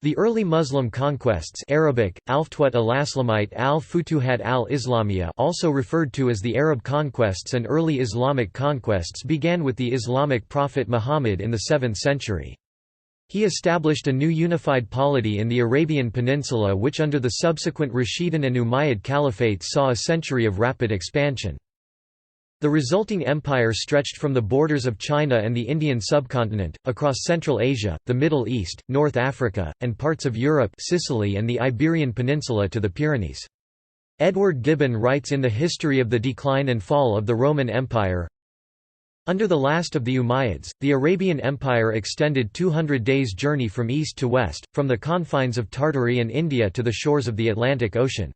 The early Muslim conquests Arabic, Al-Futuhat al-Aslamite al-Futuhat al-Islamiyya also referred to as the Arab conquests and early Islamic conquests began with the Islamic prophet Muhammad in the 7th century. He established a new unified polity in the Arabian Peninsula which under the subsequent Rashidun and Umayyad caliphates saw a century of rapid expansion. The resulting empire stretched from the borders of China and the Indian subcontinent, across Central Asia, the Middle East, North Africa, and parts of Europe, Sicily and the Iberian Peninsula to the Pyrenees. Edward Gibbon writes in the History of the Decline and Fall of the Roman Empire, under the last of the Umayyads, the Arabian Empire extended 200 days' journey from east to west, from the confines of Tartary and India to the shores of the Atlantic Ocean.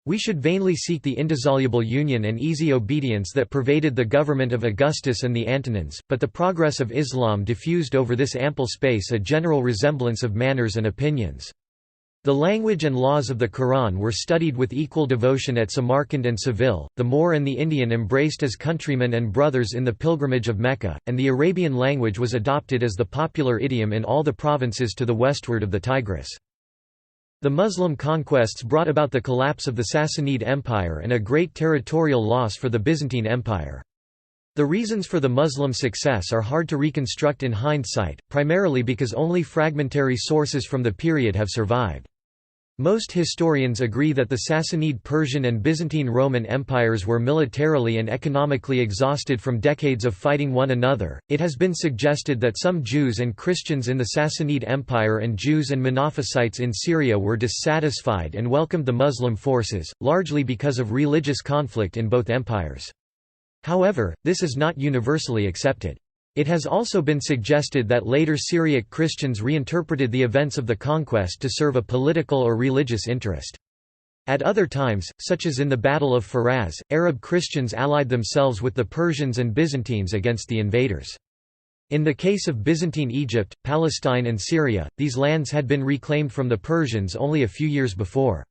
We should vainly seek the indissoluble union and easy obedience that pervaded the government of Augustus and the Antonines, but the progress of Islam diffused over this ample space a general resemblance of manners and opinions. The language and laws of the Quran were studied with equal devotion at Samarkand and Seville, the Moor and the Indian embraced as countrymen and brothers in the pilgrimage of Mecca, and the Arabian language was adopted as the popular idiom in all the provinces to the westward of the Tigris. The Muslim conquests brought about the collapse of the Sassanid Empire and a great territorial loss for the Byzantine Empire. The reasons for the Muslim success are hard to reconstruct in hindsight, primarily because only fragmentary sources from the period have survived. Most historians agree that the Sassanid Persian and Byzantine Roman empires were militarily and economically exhausted from decades of fighting one another. It has been suggested that some Jews and Christians in the Sassanid Empire and Jews and Monophysites in Syria were dissatisfied and welcomed the Muslim forces, largely because of religious conflict in both empires. However, this is not universally accepted. It has also been suggested that later Syriac Christians reinterpreted the events of the conquest to serve a political or religious interest. At other times, such as in the Battle of Faraz, Arab Christians allied themselves with the Persians and Byzantines against the invaders. In the case of Byzantine Egypt, Palestine and Syria, these lands had been reclaimed from the Persians only a few years before.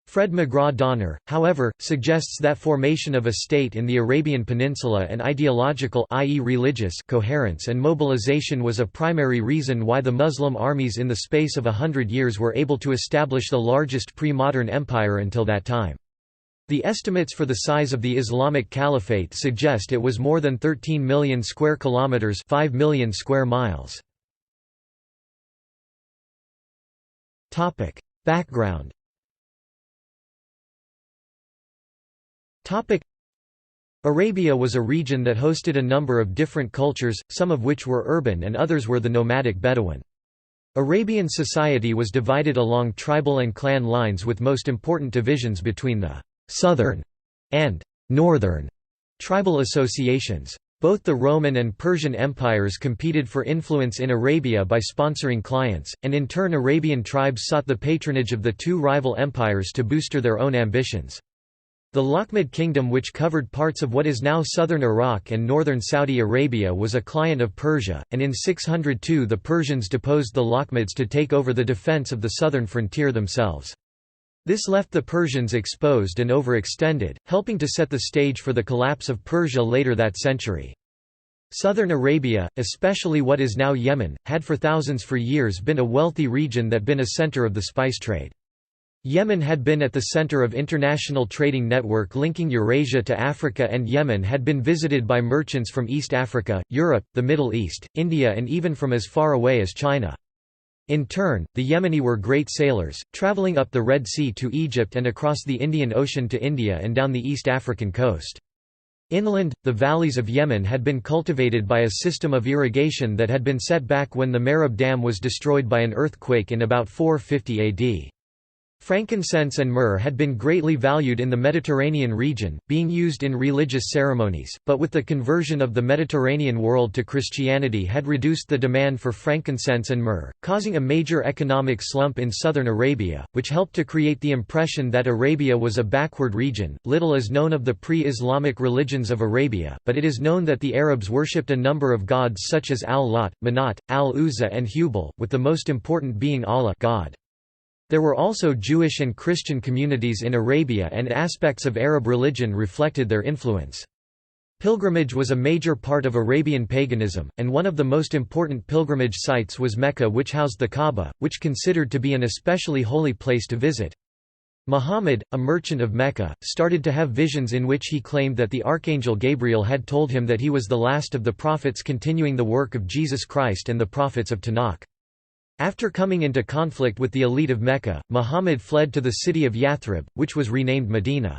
Fred McGraw-Donner, however, suggests that formation of a state in the Arabian Peninsula and ideological i.e. religious coherence and mobilization was a primary reason why the Muslim armies in the space of 100 years were able to establish the largest pre-modern empire until that time. The estimates for the size of the Islamic Caliphate suggest it was more than 13 million square kilometers, 5 million square miles. Topic: Background. Arabia was a region that hosted a number of different cultures, some of which were urban and others were the nomadic Bedouin. Arabian society was divided along tribal and clan lines with most important divisions between the «southern» and «northern» tribal associations. Both the Roman and Persian empires competed for influence in Arabia by sponsoring clients, and in turn Arabian tribes sought the patronage of the two rival empires to boost their own ambitions. The Lakhmid kingdom, which covered parts of what is now southern Iraq and northern Saudi Arabia, was a client of Persia, and in 602 the Persians deposed the Lakhmids to take over the defense of the southern frontier themselves. This left the Persians exposed and overextended, helping to set the stage for the collapse of Persia later that century. Southern Arabia, especially what is now Yemen, had for years been a wealthy region that been a center of the spice trade. Yemen had been at the center of international trading network linking Eurasia to Africa, and Yemen had been visited by merchants from East Africa, Europe, the Middle East, India and even from as far away as China. In turn, the Yemeni were great sailors, traveling up the Red Sea to Egypt and across the Indian Ocean to India and down the East African coast. Inland, the valleys of Yemen had been cultivated by a system of irrigation that had been set back when the Marib Dam was destroyed by an earthquake in about 450 AD. Frankincense and myrrh had been greatly valued in the Mediterranean region, being used in religious ceremonies, but with the conversion of the Mediterranean world to Christianity had reduced the demand for frankincense and myrrh, causing a major economic slump in southern Arabia, which helped to create the impression that Arabia was a backward region. Little is known of the pre-Islamic religions of Arabia, but it is known that the Arabs worshipped a number of gods such as Al-Lat, Manat, Al-Uzza and Hubal, with the most important being Allah God. There were also Jewish and Christian communities in Arabia, and aspects of Arab religion reflected their influence. Pilgrimage was a major part of Arabian paganism, and one of the most important pilgrimage sites was Mecca, which housed the Kaaba, which considered to be an especially holy place to visit. Muhammad, a merchant of Mecca, started to have visions in which he claimed that the archangel Gabriel had told him that he was the last of the prophets continuing the work of Jesus Christ and the prophets of Tanakh. After coming into conflict with the elite of Mecca, Muhammad fled to the city of Yathrib, which was renamed Medina.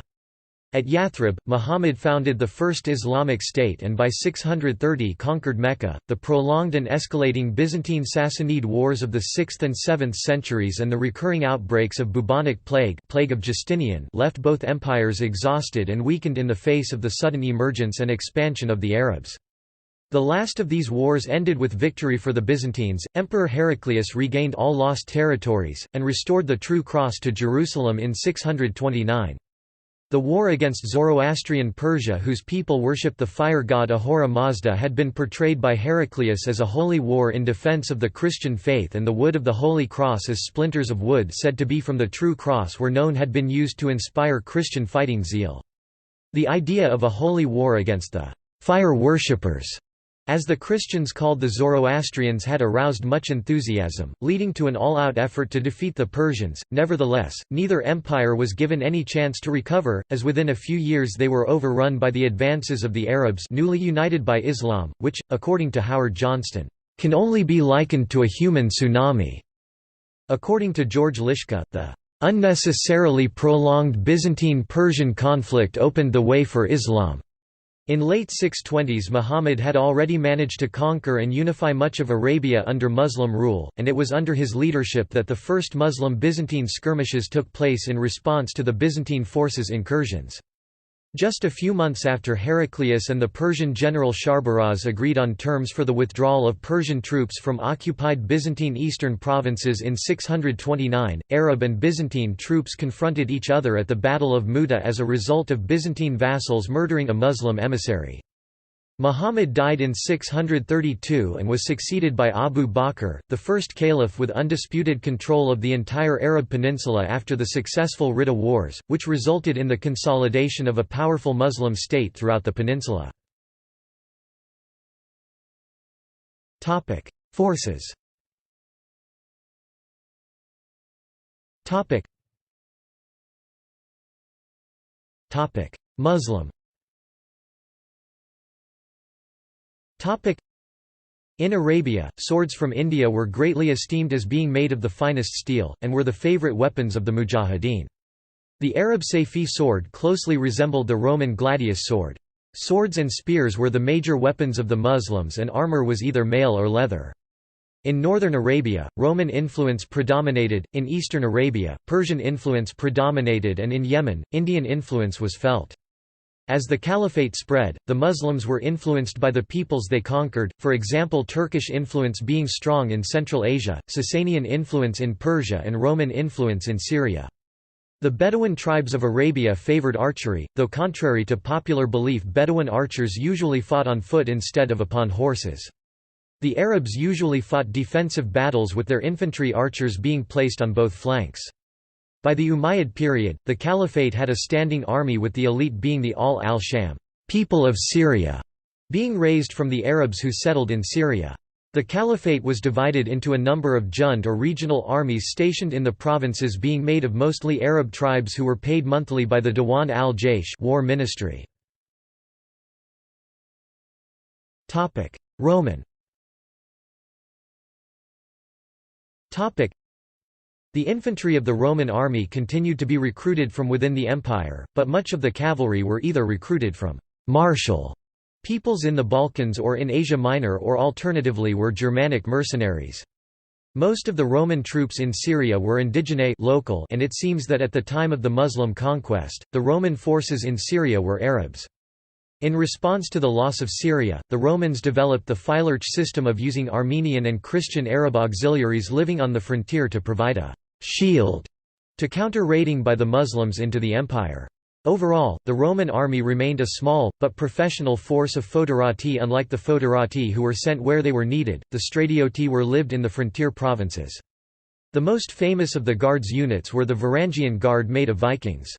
At Yathrib, Muhammad founded the first Islamic state and by 630 conquered Mecca. The prolonged and escalating Byzantine-Sassanid wars of the 6th and 7th centuries and the recurring outbreaks of bubonic plague of Justinian left both empires exhausted and weakened in the face of the sudden emergence and expansion of the Arabs. The last of these wars ended with victory for the Byzantines. Emperor Heraclius regained all lost territories, and restored the True Cross to Jerusalem in 629. The war against Zoroastrian Persia, whose people worshipped the fire god Ahura Mazda, had been portrayed by Heraclius as a holy war in defense of the Christian faith, and the wood of the Holy Cross as splinters of wood said to be from the True Cross were known had been used to inspire Christian fighting zeal. The idea of a holy war against the fire worshippers, as the Christians called the Zoroastrians, had aroused much enthusiasm, leading to an all-out effort to defeat the Persians. Nevertheless, neither empire was given any chance to recover, as within a few years they were overrun by the advances of the Arabs, newly united by Islam, which, according to Howard Johnston, can only be likened to a human tsunami. According to George Lischka, the unnecessarily prolonged Byzantine-Persian conflict opened the way for Islam. In late 620s, Muhammad had already managed to conquer and unify much of Arabia under Muslim rule, and it was under his leadership that the first Muslim-Byzantine skirmishes took place in response to the Byzantine forces' incursions. Just a few months after Heraclius and the Persian general Sharbaraz agreed on terms for the withdrawal of Persian troops from occupied Byzantine eastern provinces in 629, Arab and Byzantine troops confronted each other at the Battle of Muta as a result of Byzantine vassals murdering a Muslim emissary. Muhammad died in 632 and was succeeded by Abu Bakr, the first caliph with undisputed control of the entire Arab peninsula after the successful Ridda Wars, which resulted in the consolidation of a powerful Muslim state throughout the peninsula. Forces. Muslim. In Arabia, swords from India were greatly esteemed as being made of the finest steel, and were the favorite weapons of the mujahideen. The Arab Sayfi sword closely resembled the Roman gladius sword. Swords and spears were the major weapons of the Muslims, and armor was either mail or leather. In northern Arabia, Roman influence predominated, in eastern Arabia, Persian influence predominated, and in Yemen, Indian influence was felt. As the caliphate spread, the Muslims were influenced by the peoples they conquered, for example Turkish influence being strong in Central Asia, Sasanian influence in Persia and Roman influence in Syria. The Bedouin tribes of Arabia favored archery, though contrary to popular belief Bedouin archers usually fought on foot instead of upon horses. The Arabs usually fought defensive battles with their infantry archers being placed on both flanks. By the Umayyad period, the caliphate had a standing army with the elite being the al-Sham, people of Syria, being raised from the Arabs who settled in Syria. The caliphate was divided into a number of jund or regional armies stationed in the provinces being made of mostly Arab tribes who were paid monthly by the Diwan al-Jaysh war ministry. Roman. The infantry of the Roman army continued to be recruited from within the empire, but much of the cavalry were either recruited from «martial» peoples in the Balkans or in Asia Minor, or alternatively were Germanic mercenaries. Most of the Roman troops in Syria were indigene local, and it seems that at the time of the Muslim conquest, the Roman forces in Syria were Arabs. In response to the loss of Syria, the Romans developed the Phylarch system of using Armenian and Christian Arab auxiliaries living on the frontier to provide a «shield» to counter raiding by the Muslims into the empire. Overall, the Roman army remained a small, but professional force of foederati. Unlike the foederati who were sent where they were needed, the stratioti were lived in the frontier provinces. The most famous of the Guards units were the Varangian Guard made of Vikings.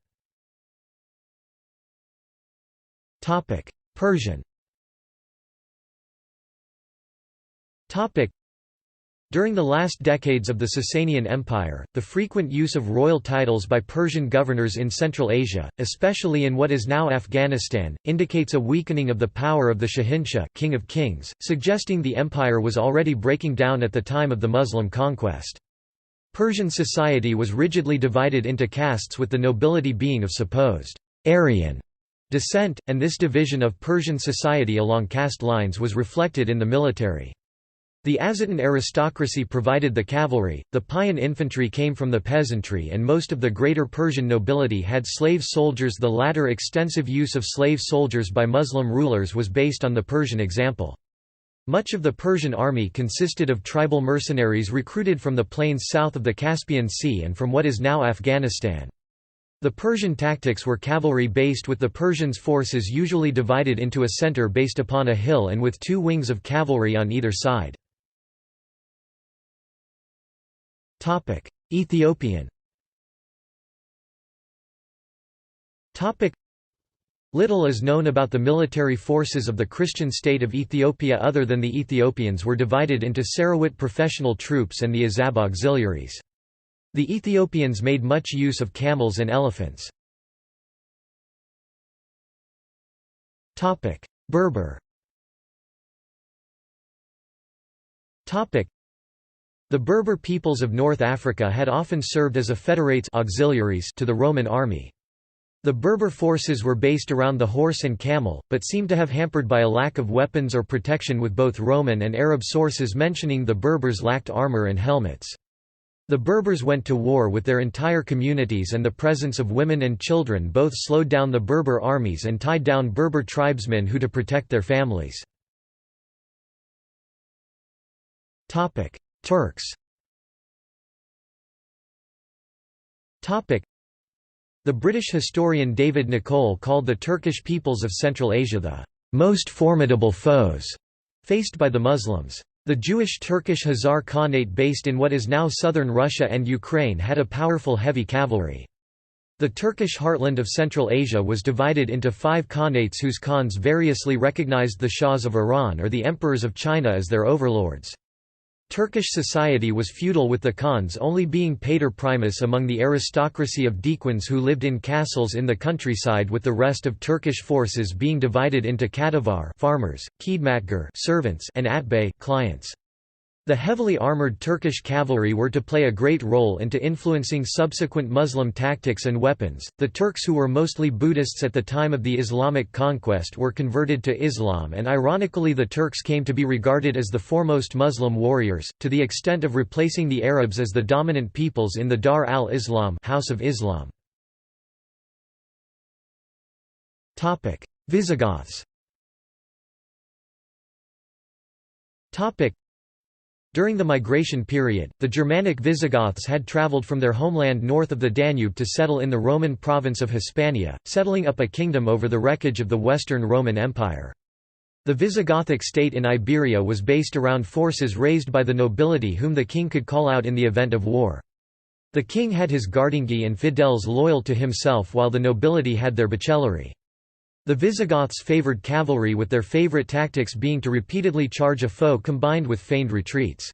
Persian. During the last decades of the Sasanian Empire, the frequent use of royal titles by Persian governors in Central Asia, especially in what is now Afghanistan, indicates a weakening of the power of the Shahinshah, King of Kings, suggesting the empire was already breaking down at the time of the Muslim conquest. Persian society was rigidly divided into castes, with the nobility being of supposed Aryan descent, and this division of Persian society along caste lines was reflected in the military. The Azitan aristocracy provided the cavalry, the Payan infantry came from the peasantry, and most of the greater Persian nobility had slave soldiers. The latter extensive use of slave soldiers by Muslim rulers was based on the Persian example. Much of the Persian army consisted of tribal mercenaries recruited from the plains south of the Caspian Sea and from what is now Afghanistan. The Persian tactics were cavalry-based, with the Persians' forces usually divided into a center based upon a hill and with two wings of cavalry on either side. Ethiopian. Little is known about the military forces of the Christian state of Ethiopia other than the Ethiopians were divided into Sarawit professional troops and the Azab auxiliaries. The Ethiopians made much use of camels and elephants. Berber. The Berber peoples of North Africa had often served as federates auxiliaries to the Roman army. The Berber forces were based around the horse and camel, but seem to have hampered by a lack of weapons or protection, with both Roman and Arab sources mentioning the Berbers lacked armor and helmets. The Berbers went to war with their entire communities, and the presence of women and children both slowed down the Berber armies and tied down Berber tribesmen who to protect their families. Turks. The British historian David Nicol called the Turkish peoples of Central Asia the most formidable foes faced by the Muslims. The Jewish Turkish Khazar Khanate based in what is now southern Russia and Ukraine had a powerful heavy cavalry. The Turkish heartland of Central Asia was divided into 5 khanates whose khans variously recognized the Shahs of Iran or the emperors of China as their overlords. Turkish society was feudal, with the khans only being pater primus among the aristocracy of dequans who lived in castles in the countryside, with the rest of Turkish forces being divided into kadavar farmers, khidmatgar servants, and atbay clients. The heavily armored Turkish cavalry were to play a great role into influencing subsequent Muslim tactics and weapons. The Turks, who were mostly Buddhists at the time of the Islamic conquest, were converted to Islam, and ironically the Turks came to be regarded as the foremost Muslim warriors, to the extent of replacing the Arabs as the dominant peoples in the Dar al-Islam, House of Islam. Visigoths. During the migration period, the Germanic Visigoths had travelled from their homeland north of the Danube to settle in the Roman province of Hispania, settling up a kingdom over the wreckage of the Western Roman Empire. The Visigothic state in Iberia was based around forces raised by the nobility whom the king could call out in the event of war. The king had his guardinghi and fidèles loyal to himself, while the nobility had their bachellerie. The Visigoths favoured cavalry, with their favourite tactics being to repeatedly charge a foe combined with feigned retreats.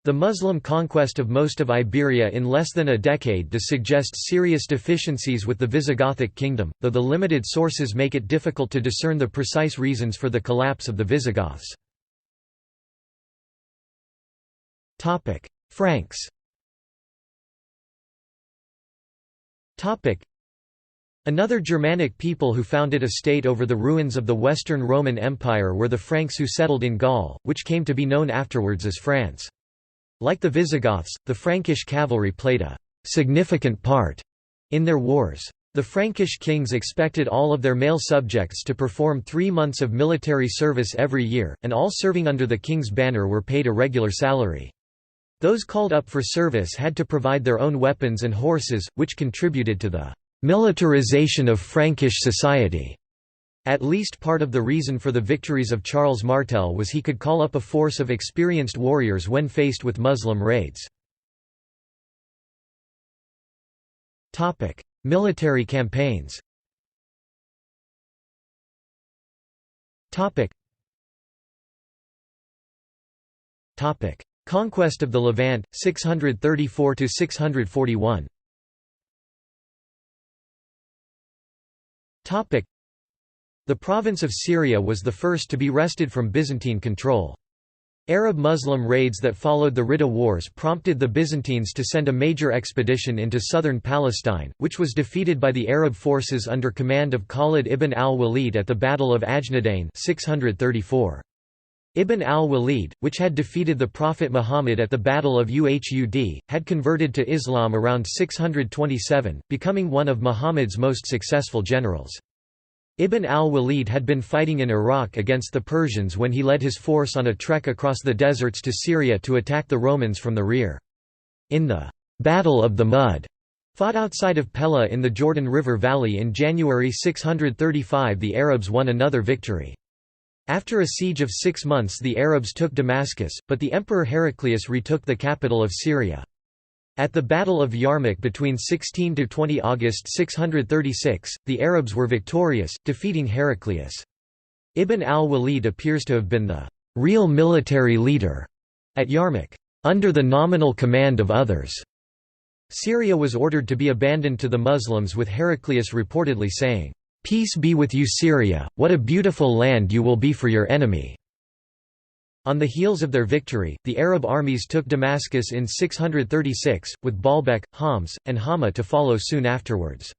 The Muslim conquest of most of Iberia in less than a decade does suggest serious deficiencies with the Visigothic kingdom, though the limited sources make it difficult to discern the precise reasons for the collapse of the Visigoths. Franks. Another Germanic people who founded a state over the ruins of the Western Roman Empire were the Franks, who settled in Gaul, which came to be known afterwards as France. Like the Visigoths, the Frankish cavalry played a significant part in their wars. The Frankish kings expected all of their male subjects to perform 3 months of military service every year, and all serving under the king's banner were paid a regular salary. Those called up for service had to provide their own weapons and horses, which contributed to the militarization of Frankish society. At least part of the reason for the victories of Charles Martel was he could call up a force of experienced warriors when faced with Muslim raids. Military campaigns. Conquest of the Levant, 634–641. The province of Syria was the first to be wrested from Byzantine control. Arab-Muslim raids that followed the Ridda Wars prompted the Byzantines to send a major expedition into southern Palestine, which was defeated by the Arab forces under command of Khalid ibn al-Walid at the Battle of Ajnadain 634. Ibn al-Walid, which had defeated the Prophet Muhammad at the Battle of Uhud, had converted to Islam around 627, becoming one of Muhammad's most successful generals. Ibn al-Walid had been fighting in Iraq against the Persians when he led his force on a trek across the deserts to Syria to attack the Romans from the rear. In the Battle of the Mud, fought outside of Pella in the Jordan River Valley in January 635, the Arabs won another victory. After a siege of 6 months the Arabs took Damascus, but the Emperor Heraclius retook the capital of Syria. At the Battle of Yarmouk between 16–20 August 636, the Arabs were victorious, defeating Heraclius. Ibn al-Walid appears to have been the real military leader at Yarmouk, under the nominal command of others. Syria was ordered to be abandoned to the Muslims, with Heraclius reportedly saying, "Peace be with you, Syria, what a beautiful land you will be for your enemy." On the heels of their victory, the Arab armies took Damascus in 636, with Baalbek, Homs, and Hama to follow soon afterwards.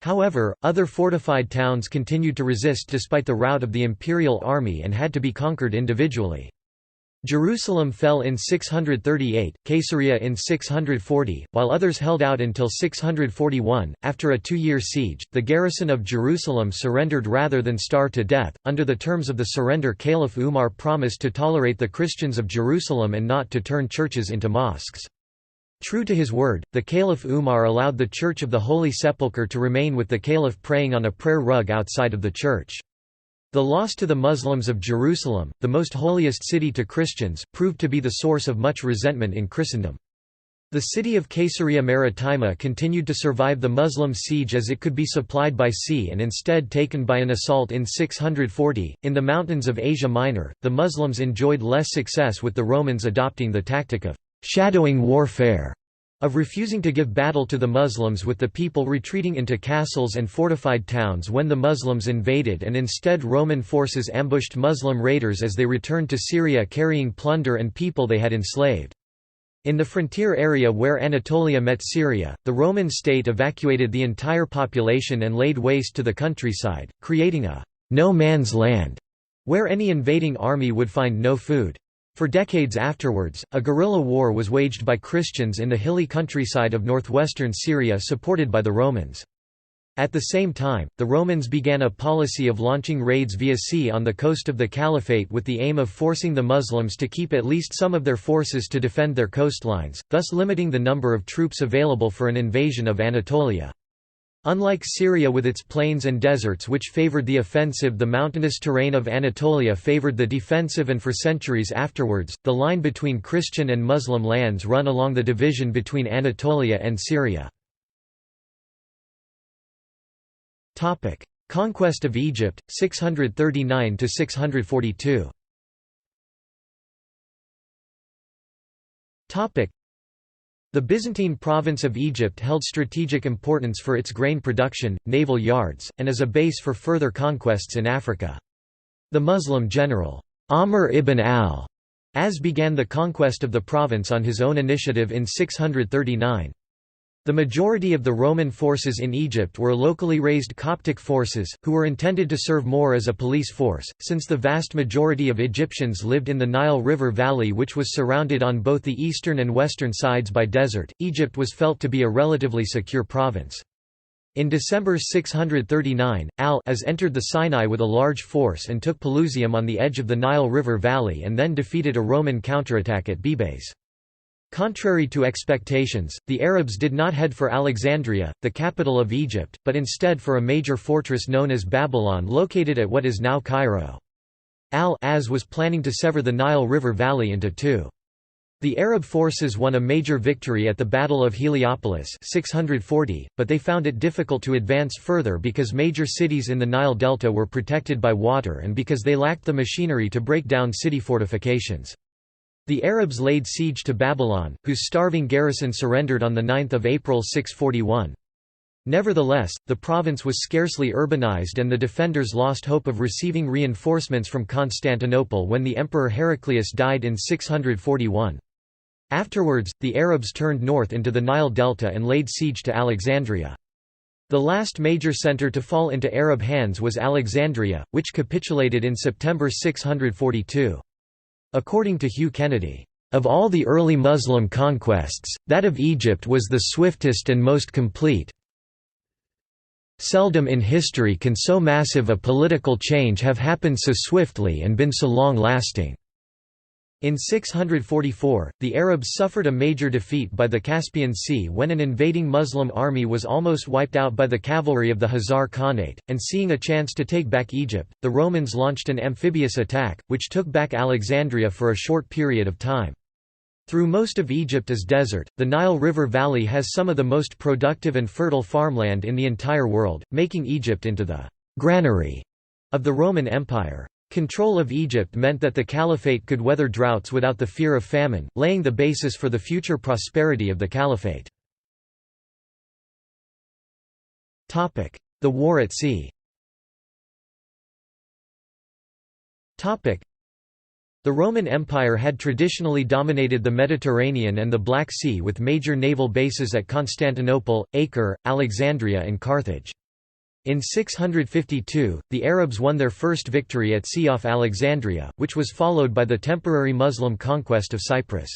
However, other fortified towns continued to resist despite the rout of the imperial army and had to be conquered individually. Jerusalem fell in 638, Caesarea in 640, while others held out until 641. After a 2-year siege, the garrison of Jerusalem surrendered rather than starve to death. Under the terms of the surrender, Caliph Umar promised to tolerate the Christians of Jerusalem and not to turn churches into mosques. True to his word, the Caliph Umar allowed the Church of the Holy Sepulchre to remain, with the Caliph praying on a prayer rug outside of the church. The loss to the Muslims of Jerusalem, the most holiest city to Christians, proved to be the source of much resentment in Christendom. The city of Caesarea Maritima continued to survive the Muslim siege as it could be supplied by sea and instead taken by an assault in 640. In the mountains of Asia Minor, the Muslims enjoyed less success, with the Romans adopting the tactic of shadowing warfare, of refusing to give battle to the Muslims, with the people retreating into castles and fortified towns when the Muslims invaded, and instead Roman forces ambushed Muslim raiders as they returned to Syria carrying plunder and people they had enslaved. In the frontier area where Anatolia met Syria, the Roman state evacuated the entire population and laid waste to the countryside, creating a no man's land where any invading army would find no food. For decades afterwards, a guerrilla war was waged by Christians in the hilly countryside of northwestern Syria supported by the Romans. At the same time, the Romans began a policy of launching raids via sea on the coast of the Caliphate with the aim of forcing the Muslims to keep at least some of their forces to defend their coastlines, thus limiting the number of troops available for an invasion of Anatolia. Unlike Syria with its plains and deserts which favored the offensive, the mountainous terrain of Anatolia favored the defensive, and for centuries afterwards, the line between Christian and Muslim lands run along the division between Anatolia and Syria. Conquest of Egypt, 639–642. The Byzantine province of Egypt held strategic importance for its grain production, naval yards, and as a base for further conquests in Africa. The Muslim general, Amr ibn al-As began the conquest of the province on his own initiative in 639. The majority of the Roman forces in Egypt were locally raised Coptic forces, who were intended to serve more as a police force, since the vast majority of Egyptians lived in the Nile River Valley, which was surrounded on both the eastern and western sides by desert. Egypt was felt to be a relatively secure province. In December 639, al-As entered the Sinai with a large force and took Pelusium on the edge of the Nile River Valley, and then defeated a Roman counterattack at Bibes. Contrary to expectations, the Arabs did not head for Alexandria, the capital of Egypt, but instead for a major fortress known as Babylon located at what is now Cairo. Al-As was planning to sever the Nile River Valley into two. The Arab forces won a major victory at the Battle of Heliopolis 640, but they found it difficult to advance further because major cities in the Nile Delta were protected by water and because they lacked the machinery to break down city fortifications. The Arabs laid siege to Babylon, whose starving garrison surrendered on 9 April 641. Nevertheless, the province was scarcely urbanized and the defenders lost hope of receiving reinforcements from Constantinople when the Emperor Heraclius died in 641. Afterwards, the Arabs turned north into the Nile Delta and laid siege to Alexandria. The last major center to fall into Arab hands was Alexandria, which capitulated in September 642. According to Hugh Kennedy, "Of all the early Muslim conquests, that of Egypt was the swiftest and most complete. Seldom in history can so massive a political change have happened so swiftly and been so long-lasting." In 644, the Arabs suffered a major defeat by the Caspian Sea when an invading Muslim army was almost wiped out by the cavalry of the Khazar Khanate, and seeing a chance to take back Egypt, the Romans launched an amphibious attack, which took back Alexandria for a short period of time. Through most of Egypt is desert, the Nile River Valley has some of the most productive and fertile farmland in the entire world, making Egypt into the «granary» of the Roman Empire. Control of Egypt meant that the caliphate could weather droughts without the fear of famine, laying the basis for the future prosperity of the caliphate. The War at Sea. The Roman Empire had traditionally dominated the Mediterranean and the Black Sea with major naval bases at Constantinople, Acre, Alexandria and Carthage. In 652, the Arabs won their first victory at sea off Alexandria, which was followed by the temporary Muslim conquest of Cyprus.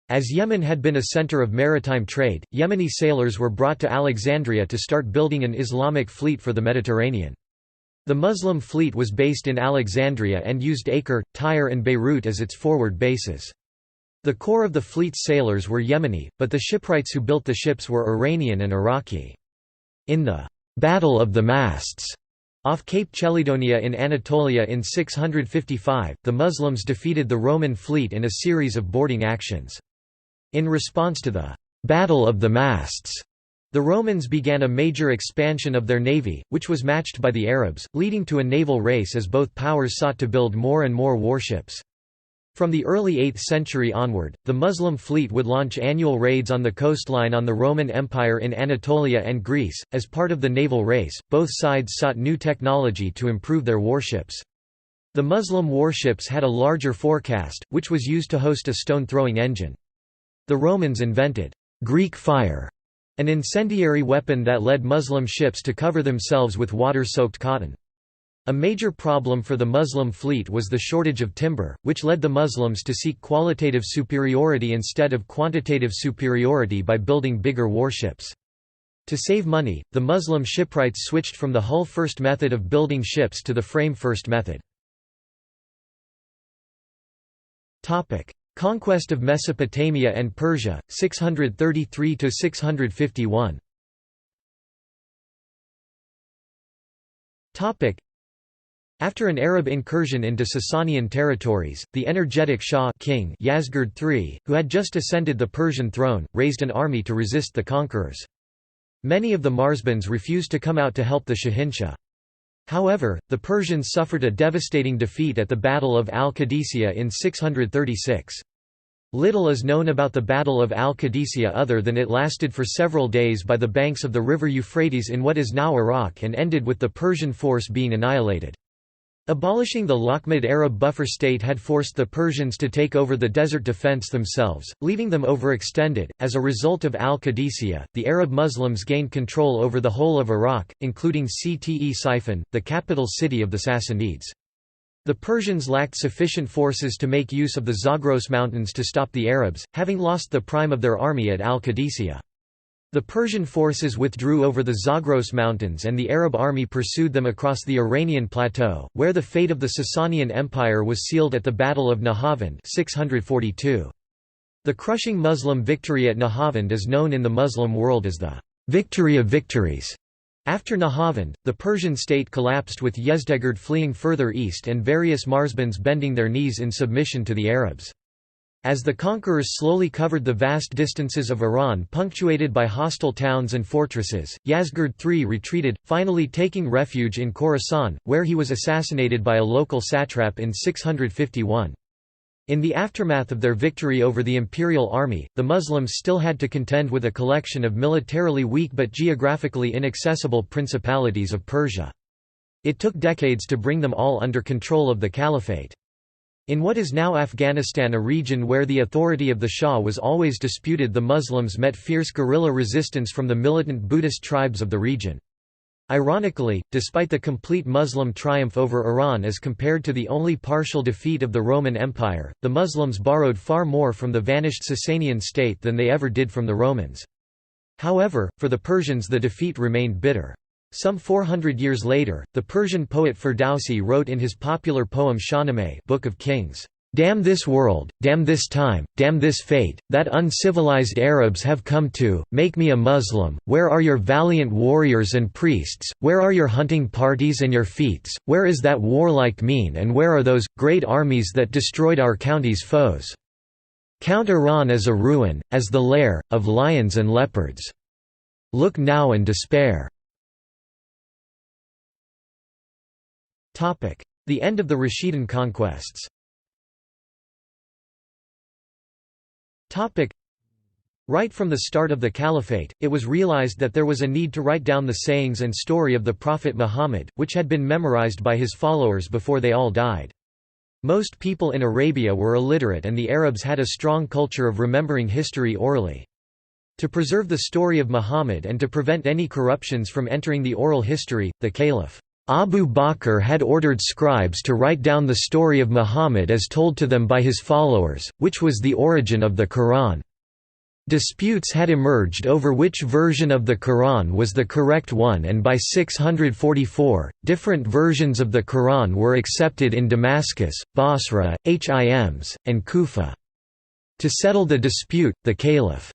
As Yemen had been a center of maritime trade, Yemeni sailors were brought to Alexandria to start building an Islamic fleet for the Mediterranean. The Muslim fleet was based in Alexandria and used Acre, Tyre and Beirut as its forward bases. The core of the fleet's sailors were Yemeni, but the shipwrights who built the ships were Iranian and Iraqi. In the Battle of the Masts off Cape Chelidonia in Anatolia in 655, the Muslims defeated the Roman fleet in a series of boarding actions. In response to the Battle of the Masts, the Romans began a major expansion of their navy, which was matched by the Arabs, leading to a naval race as both powers sought to build more and more warships. From the early 8th century onward, the Muslim fleet would launch annual raids on the coastline on the Roman Empire in Anatolia and Greece. As part of the naval race, both sides sought new technology to improve their warships. The Muslim warships had a larger forecast, which was used to host a stone-throwing engine. The Romans invented Greek fire, an incendiary weapon that led Muslim ships to cover themselves with water-soaked cotton. A major problem for the Muslim fleet was the shortage of timber, which led the Muslims to seek qualitative superiority instead of quantitative superiority by building bigger warships. To save money, the Muslim shipwrights switched from the hull-first method of building ships to the frame-first method. Conquest of Mesopotamia and Persia, 633–651. After an Arab incursion into Sasanian territories, the energetic Shah king Yazgird III, who had just ascended the Persian throne, raised an army to resist the conquerors. Many of the Marzbans refused to come out to help the Shahinshah. However, the Persians suffered a devastating defeat at the Battle of Al-Qadisiyah in 636. Little is known about the Battle of Al-Qadisiyah other than it lasted for several days by the banks of the river Euphrates in what is now Iraq and ended with the Persian force being annihilated. Abolishing the Lakhmid Arab buffer state had forced the Persians to take over the desert defense themselves, leaving them overextended. As a result of Al-Qadisiyah, the Arab Muslims gained control over the whole of Iraq, including Ctesiphon, the capital city of the Sassanids. The Persians lacked sufficient forces to make use of the Zagros Mountains to stop the Arabs, having lost the prime of their army at Al-Qadisiyah. The Persian forces withdrew over the Zagros Mountains and the Arab army pursued them across the Iranian plateau, where the fate of the Sasanian Empire was sealed at the Battle of Nahavand 642. The crushing Muslim victory at Nahavand is known in the Muslim world as the «victory of victories». After Nahavand, the Persian state collapsed with Yezdegerd fleeing further east and various Marzbans bending their knees in submission to the Arabs. As the conquerors slowly covered the vast distances of Iran punctuated by hostile towns and fortresses, Yazgird III retreated, finally taking refuge in Khorasan, where he was assassinated by a local satrap in 651. In the aftermath of their victory over the imperial army, the Muslims still had to contend with a collection of militarily weak but geographically inaccessible principalities of Persia. It took decades to bring them all under control of the caliphate. In what is now Afghanistan, a region where the authority of the Shah was always disputed, the Muslims met fierce guerrilla resistance from the militant Buddhist tribes of the region. Ironically, despite the complete Muslim triumph over Iran as compared to the only partial defeat of the Roman Empire, the Muslims borrowed far more from the vanished Sasanian state than they ever did from the Romans. However, for the Persians the defeat remained bitter. Some 400 years later, the Persian poet Ferdowsi wrote in his popular poem Shahnameh, Book of Kings, "Damn this world, damn this time, damn this fate, that uncivilized Arabs have come to, make me a Muslim. Where are your valiant warriors and priests, where are your hunting parties and your feats, where is that warlike mien, and where are those great armies that destroyed our county's foes? Count Iran as a ruin, as the lair of lions and leopards. Look now and despair." The end of the Rashidun conquests. Right from the start of the caliphate, it was realized that there was a need to write down the sayings and story of the Prophet Muhammad, which had been memorized by his followers before they all died. Most people in Arabia were illiterate, and the Arabs had a strong culture of remembering history orally. To preserve the story of Muhammad and to prevent any corruptions from entering the oral history, the Caliph Abu Bakr had ordered scribes to write down the story of Muhammad as told to them by his followers, which was the origin of the Quran. Disputes had emerged over which version of the Quran was the correct one, and by 644, different versions of the Quran were accepted in Damascus, Basra, Hims, and Kufa. To settle the dispute, the Caliph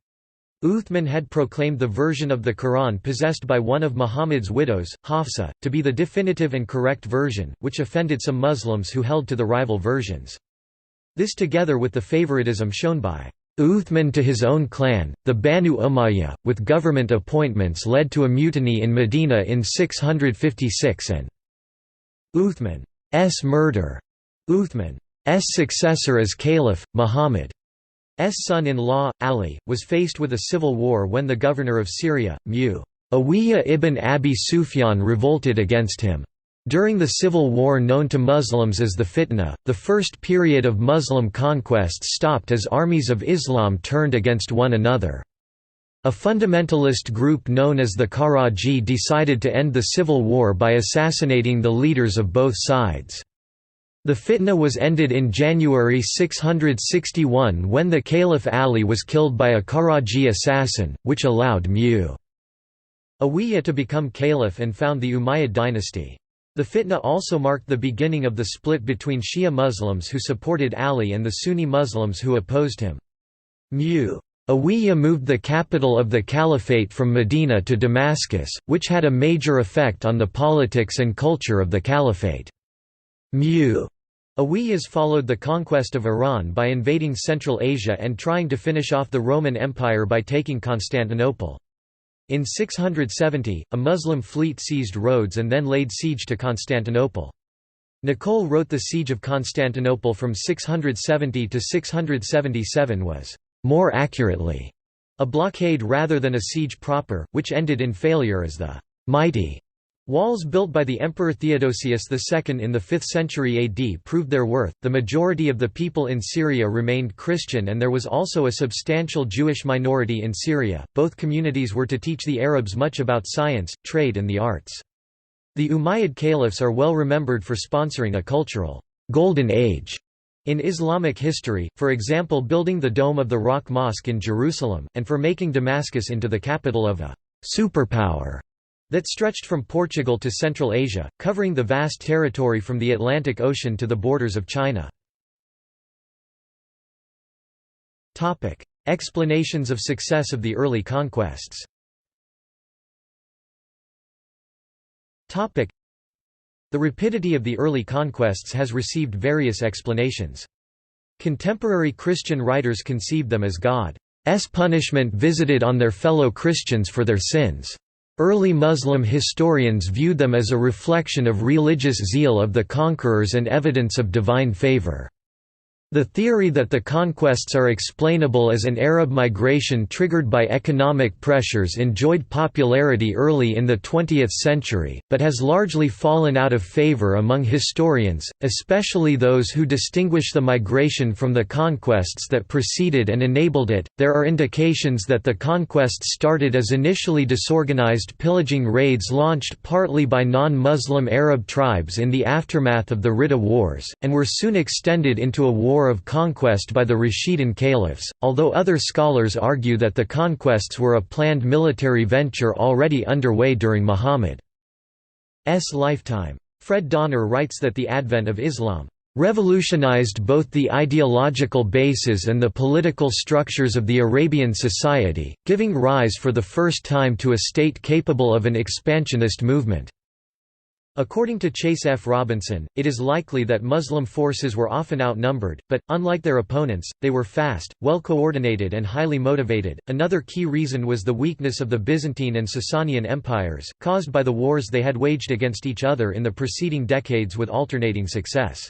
Uthman had proclaimed the version of the Quran possessed by one of Muhammad's widows, Hafsa, to be the definitive and correct version, which offended some Muslims who held to the rival versions. This, together with the favoritism shown by Uthman to his own clan, the Banu Umayyah, with government appointments, led to a mutiny in Medina in 656 and Uthman's murder. Uthman's successor as Caliph, Muhammad son-in-law, Ali, was faced with a civil war when the governor of Syria, Mu'awiyah ibn Abi Sufyan, revolted against him. During the civil war known to Muslims as the Fitna, the first period of Muslim conquest stopped as armies of Islam turned against one another. A fundamentalist group known as the Karaji decided to end the civil war by assassinating the leaders of both sides. The fitna was ended in January 661 when the Caliph Ali was killed by a Karaji assassin, which allowed Mu'awiyah to become caliph and found the Umayyad dynasty. The fitna also marked the beginning of the split between Shia Muslims who supported Ali and the Sunni Muslims who opposed him. Mu'awiyah moved the capital of the caliphate from Medina to Damascus, which had a major effect on the politics and culture of the caliphate. Umayyads followed the conquest of Iran by invading Central Asia and trying to finish off the Roman Empire by taking Constantinople. In 670, a Muslim fleet seized Rhodes and then laid siege to Constantinople. Nicole wrote the Siege of Constantinople from 670 to 677 was, more accurately, a blockade rather than a siege proper, which ended in failure as the mighty walls built by the Emperor Theodosius II in the 5th century AD proved their worth. The majority of the people in Syria remained Christian, and there was also a substantial Jewish minority in Syria. Both communities were to teach the Arabs much about science, trade, and the arts. The Umayyad caliphs are well remembered for sponsoring a cultural golden age in Islamic history, for example building the Dome of the Rock Mosque in Jerusalem, and for making Damascus into the capital of a superpower that stretched from Portugal to Central Asia, covering the vast territory from the Atlantic Ocean to the borders of China. Explanations of success of the early conquests. The rapidity of the early conquests has received various explanations. Contemporary Christian writers conceived them as God's punishment visited on their fellow Christians for their sins. Early Muslim historians viewed them as a reflection of religious zeal of the conquerors and evidence of divine favor. The theory that the conquests are explainable as an Arab migration triggered by economic pressures enjoyed popularity early in the 20th century, but has largely fallen out of favor among historians, especially those who distinguish the migration from the conquests that preceded and enabled it. There are indications that the conquests started as initially disorganized pillaging raids launched partly by non-Muslim Arab tribes in the aftermath of the Ridda Wars, and were soon extended into a war of conquest by the Rashidun caliphs, although other scholars argue that the conquests were a planned military venture already underway during Muhammad's lifetime. Fred Donner writes that the advent of Islam revolutionized both the ideological bases and the political structures of the Arabian society, giving rise for the first time to a state capable of an expansionist movement. According to Chase F. Robinson, it is likely that Muslim forces were often outnumbered, but, unlike their opponents, they were fast, well coordinated, and highly motivated. Another key reason was the weakness of the Byzantine and Sasanian empires, caused by the wars they had waged against each other in the preceding decades with alternating success.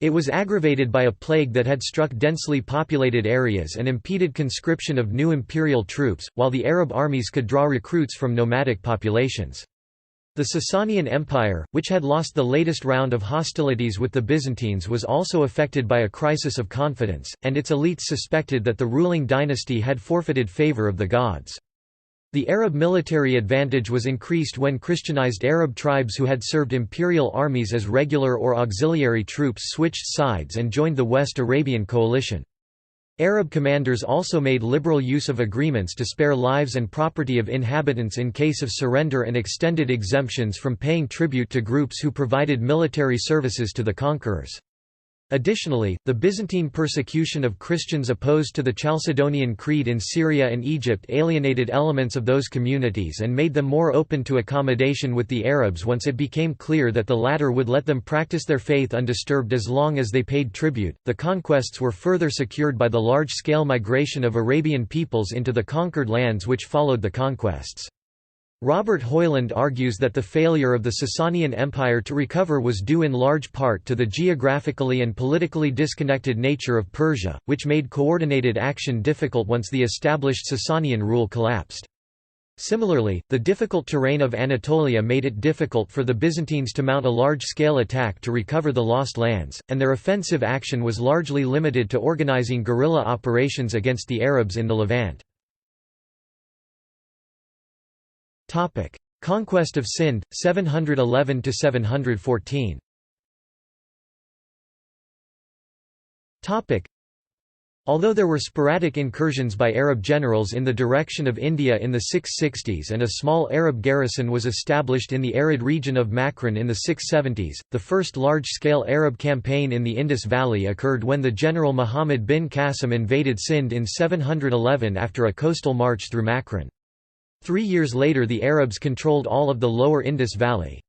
It was aggravated by a plague that had struck densely populated areas and impeded conscription of new imperial troops, while the Arab armies could draw recruits from nomadic populations. The Sasanian Empire, which had lost the latest round of hostilities with the Byzantines, was also affected by a crisis of confidence, and its elites suspected that the ruling dynasty had forfeited favor of the gods. The Arab military advantage was increased when Christianized Arab tribes who had served imperial armies as regular or auxiliary troops switched sides and joined the West Arabian coalition. Arab commanders also made liberal use of agreements to spare lives and property of inhabitants in case of surrender and extended exemptions from paying tribute to groups who provided military services to the conquerors. Additionally, the Byzantine persecution of Christians opposed to the Chalcedonian Creed in Syria and Egypt alienated elements of those communities and made them more open to accommodation with the Arabs once it became clear that the latter would let them practice their faith undisturbed as long as they paid tribute. The conquests were further secured by the large-scale migration of Arabian peoples into the conquered lands which followed the conquests. Robert Hoyland argues that the failure of the Sasanian Empire to recover was due in large part to the geographically and politically disconnected nature of Persia, which made coordinated action difficult once the established Sasanian rule collapsed. Similarly, the difficult terrain of Anatolia made it difficult for the Byzantines to mount a large-scale attack to recover the lost lands, and their offensive action was largely limited to organizing guerrilla operations against the Arabs in the Levant. Conquest of Sind, 711–714. Although there were sporadic incursions by Arab generals in the direction of India in the 660s and a small Arab garrison was established in the arid region of Makran in the 670s, the first large-scale Arab campaign in the Indus Valley occurred when the general Muhammad bin Qasim invaded Sind in 711 after a coastal march through Makran. 3 years later the Arabs controlled all of the lower Indus Valley.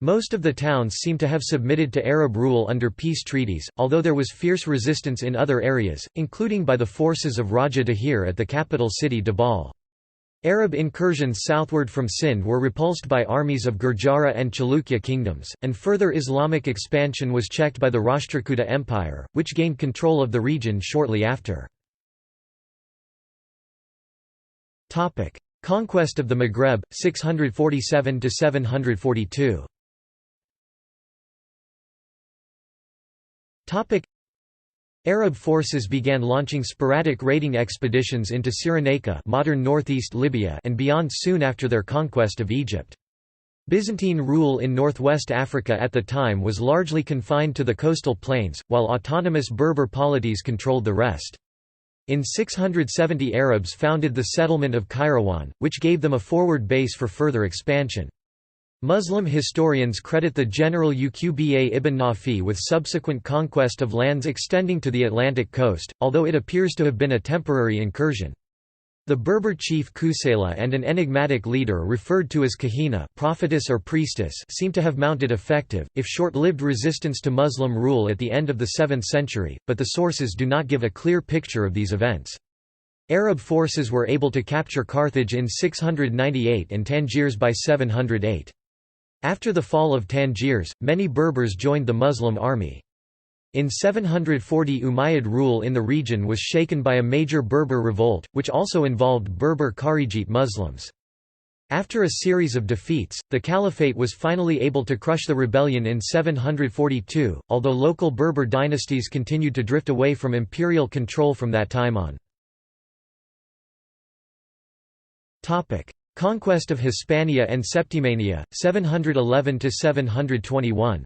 Most of the towns seem to have submitted to Arab rule under peace treaties, although there was fierce resistance in other areas, including by the forces of Raja Dahir at the capital city Dabal. Arab incursions southward from Sind were repulsed by armies of Gurjara and Chalukya kingdoms, and further Islamic expansion was checked by the Rashtrakuta Empire, which gained control of the region shortly after. Conquest of the Maghreb, 647–742. Arab forces began launching sporadic raiding expeditions into Cyrenaica, modern northeast Libya, and beyond soon after their conquest of Egypt. Byzantine rule in northwest Africa at the time was largely confined to the coastal plains, while autonomous Berber polities controlled the rest. In 670 Arabs founded the settlement of Kairouan, which gave them a forward base for further expansion. Muslim historians credit the general Uqba ibn Nafi with subsequent conquest of lands extending to the Atlantic coast, although it appears to have been a temporary incursion. The Berber chief Kusela and an enigmatic leader referred to as Kahina, prophetess or priestess, seem to have mounted effective, if short-lived resistance to Muslim rule at the end of the 7th century, but the sources do not give a clear picture of these events. Arab forces were able to capture Carthage in 698 and Tangiers by 708. After the fall of Tangiers, many Berbers joined the Muslim army. In 740 Umayyad rule in the region was shaken by a major Berber revolt, which also involved Berber Kharijite Muslims. After a series of defeats, the caliphate was finally able to crush the rebellion in 742, although local Berber dynasties continued to drift away from imperial control from that time on. Conquest of Hispania and Septimania, 711–721.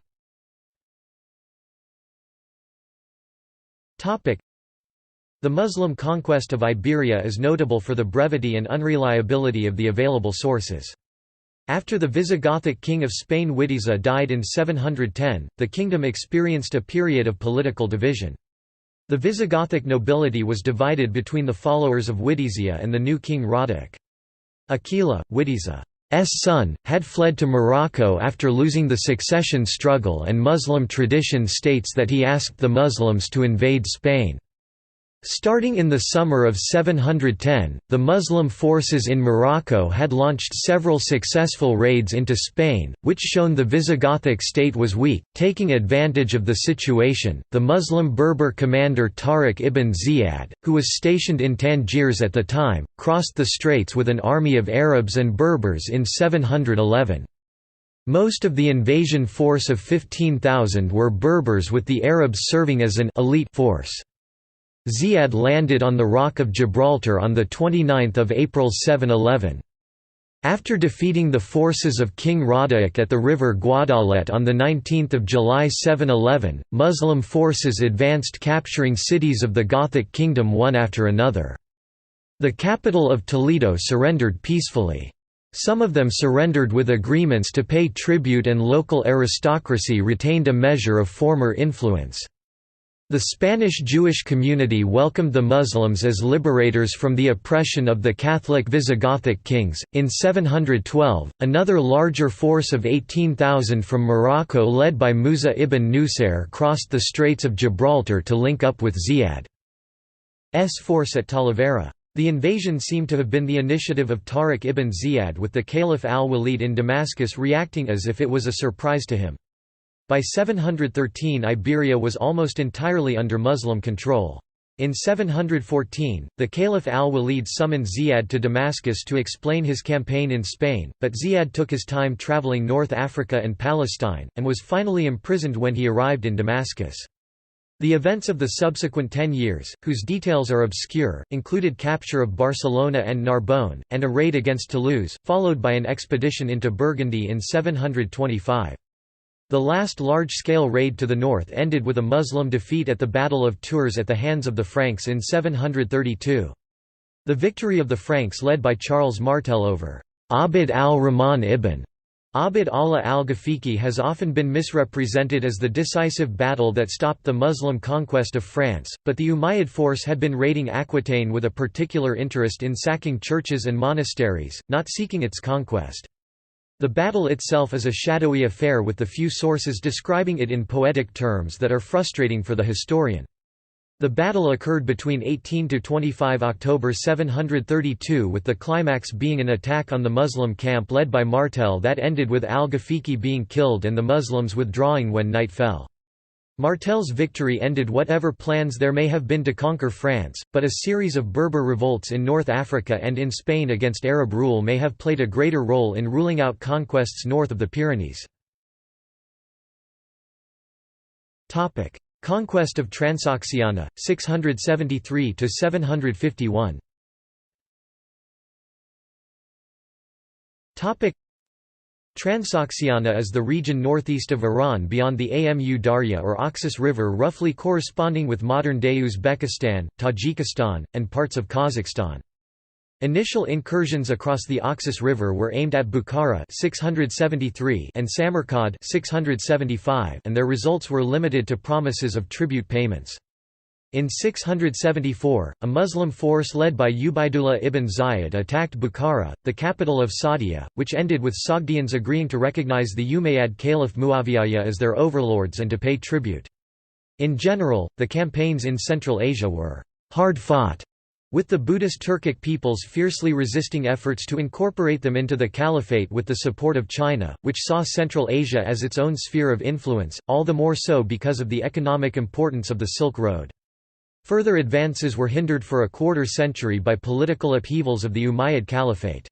The Muslim conquest of Iberia is notable for the brevity and unreliability of the available sources. After the Visigothic king of Spain Witiza died in 710, the kingdom experienced a period of political division. The Visigothic nobility was divided between the followers of Witizia and the new king Radac. Aquila, Witiza's son, had fled to Morocco after losing the succession struggle, and Muslim tradition states that he asked the Muslims to invade Spain. Starting in the summer of 710, the Muslim forces in Morocco had launched several successful raids into Spain, which shown the Visigothic state was weak. Taking advantage of the situation, the Muslim Berber commander Tariq ibn Ziyad, who was stationed in Tangiers at the time, crossed the straits with an army of Arabs and Berbers in 711. Most of the invasion force of 15,000 were Berbers, with the Arabs serving as an elite force. Ziyad landed on the Rock of Gibraltar on 29 April 711. After defeating the forces of King Radac at the river Guadalete on 19 July 711, Muslim forces advanced, capturing cities of the Gothic kingdom one after another. The capital of Toledo surrendered peacefully. Some of them surrendered with agreements to pay tribute, and local aristocracy retained a measure of former influence. The Spanish Jewish community welcomed the Muslims as liberators from the oppression of the Catholic Visigothic kings. In 712, another larger force of 18,000 from Morocco, led by Musa ibn Nusair, crossed the Straits of Gibraltar to link up with Ziyad's force at Talavera. The invasion seemed to have been the initiative of Tariq ibn Ziyad, with the Caliph al-Walid in Damascus reacting as if it was a surprise to him. By 713, Iberia was almost entirely under Muslim control. In 714, the Caliph al-Walid summoned Ziyad to Damascus to explain his campaign in Spain, but Ziyad took his time traveling North Africa and Palestine, and was finally imprisoned when he arrived in Damascus. The events of the subsequent 10 years, whose details are obscure, included capture of Barcelona and Narbonne, and a raid against Toulouse, followed by an expedition into Burgundy in 725. The last large-scale raid to the north ended with a Muslim defeat at the Battle of Tours at the hands of the Franks in 732. The victory of the Franks, led by Charles Martel over Abd al-Rahman ibn Abd Allah al-Ghafiqi, has often been misrepresented as the decisive battle that stopped the Muslim conquest of France, but the Umayyad force had been raiding Aquitaine with a particular interest in sacking churches and monasteries, not seeking its conquest. The battle itself is a shadowy affair, with the few sources describing it in poetic terms that are frustrating for the historian. The battle occurred between 18–25 October 732, with the climax being an attack on the Muslim camp led by Martel that ended with al-Ghafiqi being killed and the Muslims withdrawing when night fell. Martel's victory ended whatever plans there may have been to conquer France, but a series of Berber revolts in North Africa and in Spain against Arab rule may have played a greater role in ruling out conquests north of the Pyrenees. Conquest of Transoxiana, 673–751. Transoxiana is the region northeast of Iran beyond the Amu Darya or Oxus River, roughly corresponding with modern-day Uzbekistan, Tajikistan, and parts of Kazakhstan. Initial incursions across the Oxus River were aimed at Bukhara 673 and Samarkand 675, and their results were limited to promises of tribute payments. In 674, a Muslim force led by Ubaydullah ibn Ziyad attacked Bukhara, the capital of Sa'diya, which ended with Sogdians agreeing to recognize the Umayyad Caliph Muawiyah as their overlords and to pay tribute. In general, the campaigns in Central Asia were hard-fought, with the Buddhist Turkic peoples fiercely resisting efforts to incorporate them into the caliphate with the support of China, which saw Central Asia as its own sphere of influence, all the more so because of the economic importance of the Silk Road. Further advances were hindered for a quarter-century by political upheavals of the Umayyad Caliphate.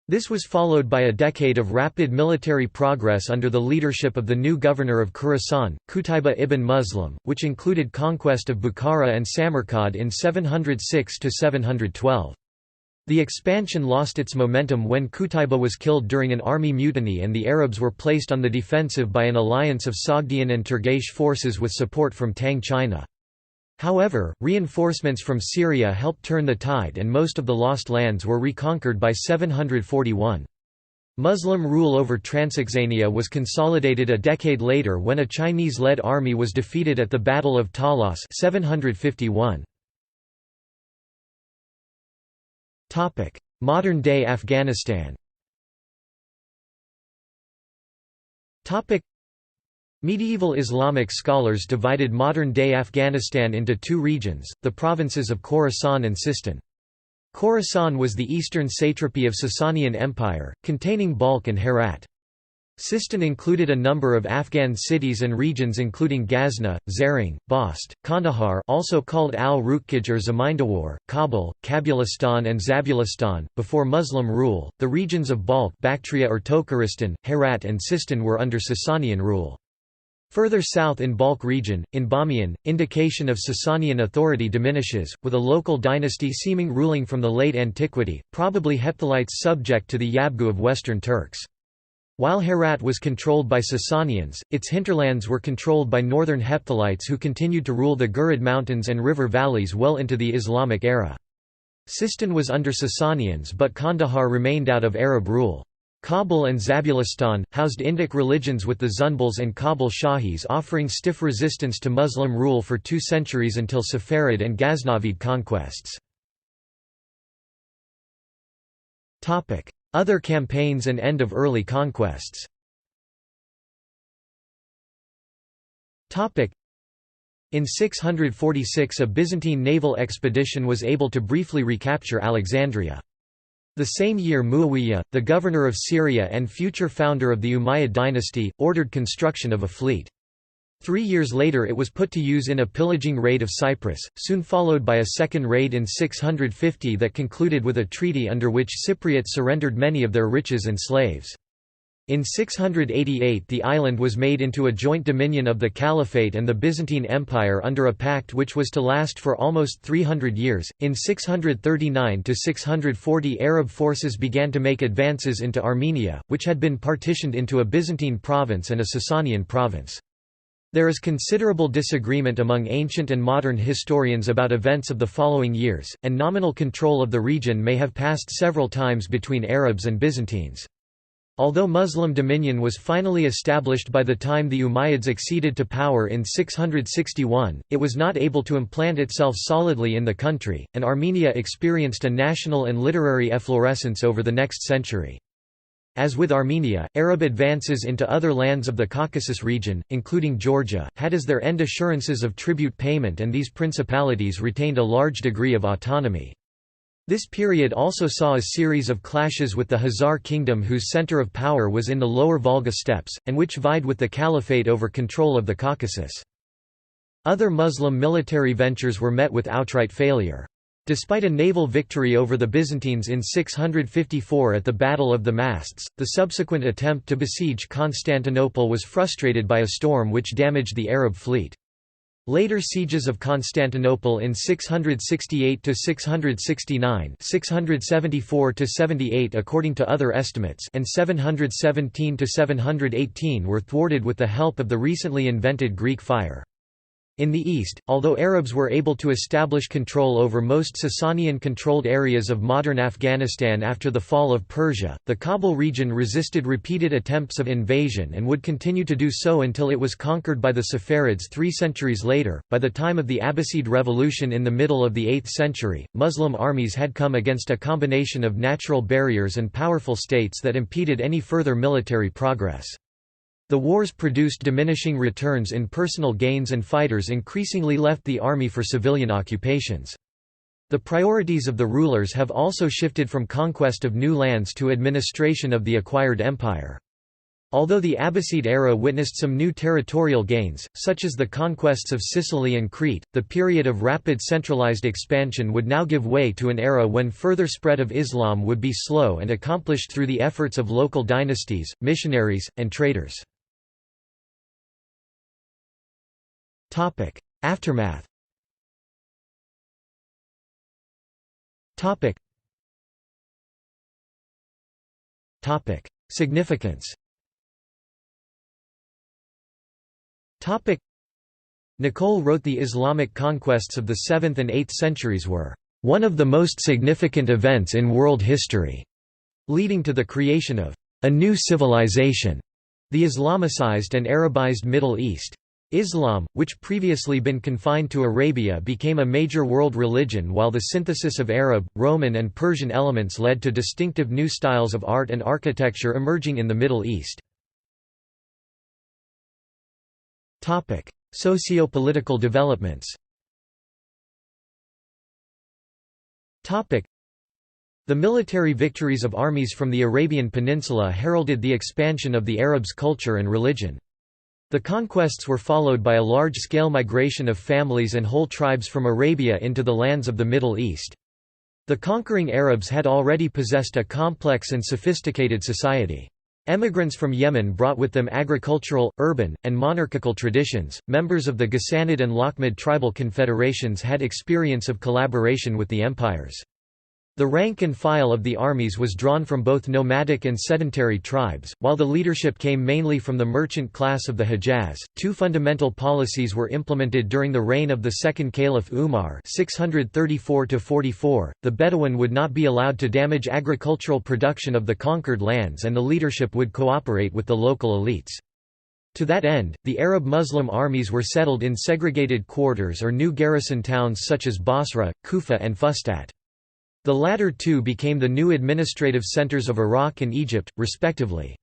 This was followed by a decade of rapid military progress under the leadership of the new governor of Khorasan, Qutayba ibn Muslim, which included conquest of Bukhara and Samarkand in 706–712. The expansion lost its momentum when Qutayba was killed during an army mutiny and the Arabs were placed on the defensive by an alliance of Sogdian and Turgesh forces with support from Tang China. However, reinforcements from Syria helped turn the tide and most of the lost lands were reconquered by 741. Muslim rule over Transoxania was consolidated a decade later when a Chinese-led army was defeated at the Battle of Talas 751. Modern-day Afghanistan. Medieval Islamic scholars divided modern-day Afghanistan into two regions, the provinces of Khorasan and Sistan. Khorasan was the eastern satrapy of Sasanian Empire, containing Balkh and Herat. Sistan included a number of Afghan cities and regions including Ghazna, Zaring, Bast, Kandahar also called Al-Rukkij or Zamindawar, Kabul, Kabulistan and Zabulistan. Before Muslim rule, the regions of Balkh, Bactria or Tokaristan, Herat and Sistan were under Sasanian rule. Further south in Balkh region, in Bamiyan, indication of Sasanian authority diminishes, with a local dynasty seeming ruling from the late antiquity, probably Hephthalites subject to the Yabgu of Western Turks. While Herat was controlled by Sasanians, its hinterlands were controlled by northern Hephthalites who continued to rule the Gurid Mountains and river valleys well into the Islamic era. Sistan was under Sasanians but Kandahar remained out of Arab rule. Kabul and Zabulistan, housed Indic religions with the Zunbals and Kabul Shahis offering stiff resistance to Muslim rule for 2 centuries until Safarid and Ghaznavid conquests. Other campaigns and end of early conquests. In 646 a Byzantine naval expedition was able to briefly recapture Alexandria. The same year Muawiyah, the governor of Syria and future founder of the Umayyad dynasty, ordered construction of a fleet. 3 years later it was put to use in a pillaging raid of Cyprus, soon followed by a second raid in 650 that concluded with a treaty under which Cypriots surrendered many of their riches and slaves. In 688 the island was made into a joint dominion of the Caliphate and the Byzantine Empire under a pact which was to last for almost 300 years. In 639–640 Arab forces began to make advances into Armenia, which had been partitioned into a Byzantine province and a Sasanian province. There is considerable disagreement among ancient and modern historians about events of the following years, and nominal control of the region may have passed several times between Arabs and Byzantines. Although Muslim dominion was finally established by the time the Umayyads acceded to power in 661, it was not able to implant itself solidly in the country, and Armenia experienced a national and literary efflorescence over the next century. As with Armenia, Arab advances into other lands of the Caucasus region, including Georgia, had as their end assurances of tribute payment, and these principalities retained a large degree of autonomy. This period also saw a series of clashes with the Khazar kingdom whose center of power was in the lower Volga steppes, and which vied with the caliphate over control of the Caucasus. Other Muslim military ventures were met with outright failure. Despite a naval victory over the Byzantines in 654 at the Battle of the Masts, the subsequent attempt to besiege Constantinople was frustrated by a storm which damaged the Arab fleet. Later sieges of Constantinople in 668–669, 674–78 according to other estimates, and 717–718 were thwarted with the help of the recently invented Greek fire. In the east, although Arabs were able to establish control over most Sasanian-controlled areas of modern Afghanistan after the fall of Persia, the Kabul region resisted repeated attempts of invasion and would continue to do so until it was conquered by the Saffarids 3 centuries later. By the time of the Abbasid Revolution in the middle of the 8th century, Muslim armies had come against a combination of natural barriers and powerful states that impeded any further military progress. The wars produced diminishing returns in personal gains and fighters increasingly left the army for civilian occupations. The priorities of the rulers have also shifted from conquest of new lands to administration of the acquired empire. Although the Abbasid era witnessed some new territorial gains, such as the conquests of Sicily and Crete, the period of rapid centralized expansion would now give way to an era when further spread of Islam would be slow and accomplished through the efforts of local dynasties, missionaries, and traders. Aftermath. Significance. Nicole wrote the Islamic conquests of the 7th and 8th centuries were one of the most significant events in world history, leading to the creation of a new civilization, the Islamicized and Arabized Middle East. Islam, which previously been confined to Arabia, became a major world religion, while the synthesis of Arab, Roman and Persian elements led to distinctive new styles of art and architecture emerging in the Middle East. Socio-political developments. The military victories of armies from the Arabian Peninsula heralded the expansion of the Arabs' culture and religion. The conquests were followed by a large-scale migration of families and whole tribes from Arabia into the lands of the Middle East. The conquering Arabs had already possessed a complex and sophisticated society. Emigrants from Yemen brought with them agricultural, urban, and monarchical traditions. Members of the Ghassanid and Lakhmid tribal confederations had experience of collaboration with the empires. The rank and file of the armies was drawn from both nomadic and sedentary tribes, while the leadership came mainly from the merchant class of the Hejaz. Two fundamental policies were implemented during the reign of the second Caliph Umar (634–44). The Bedouin would not be allowed to damage agricultural production of the conquered lands, and the leadership would cooperate with the local elites. To that end, the Arab Muslim armies were settled in segregated quarters or new garrison towns such as Basra, Kufa and Fustat. The latter two became the new administrative centers of Iraq and Egypt, respectively.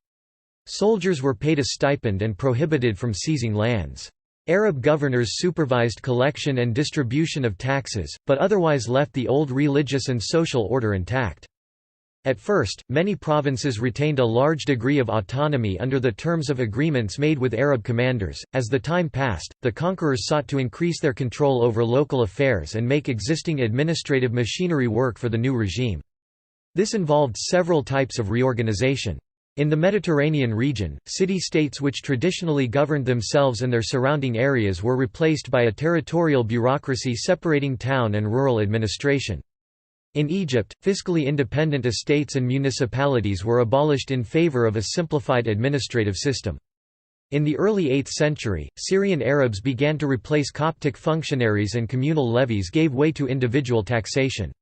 Soldiers were paid a stipend and prohibited from seizing lands. Arab governors supervised collection and distribution of taxes, but otherwise left the old religious and social order intact. At first, many provinces retained a large degree of autonomy under the terms of agreements made with Arab commanders. As the time passed, the conquerors sought to increase their control over local affairs and make existing administrative machinery work for the new regime. This involved several types of reorganization. In the Mediterranean region, city-states which traditionally governed themselves and their surrounding areas were replaced by a territorial bureaucracy separating town and rural administration. In Egypt, fiscally independent estates and municipalities were abolished in favor of a simplified administrative system. In the early 8th century, Syrian Arabs began to replace Coptic functionaries and communal levies gave way to individual taxation.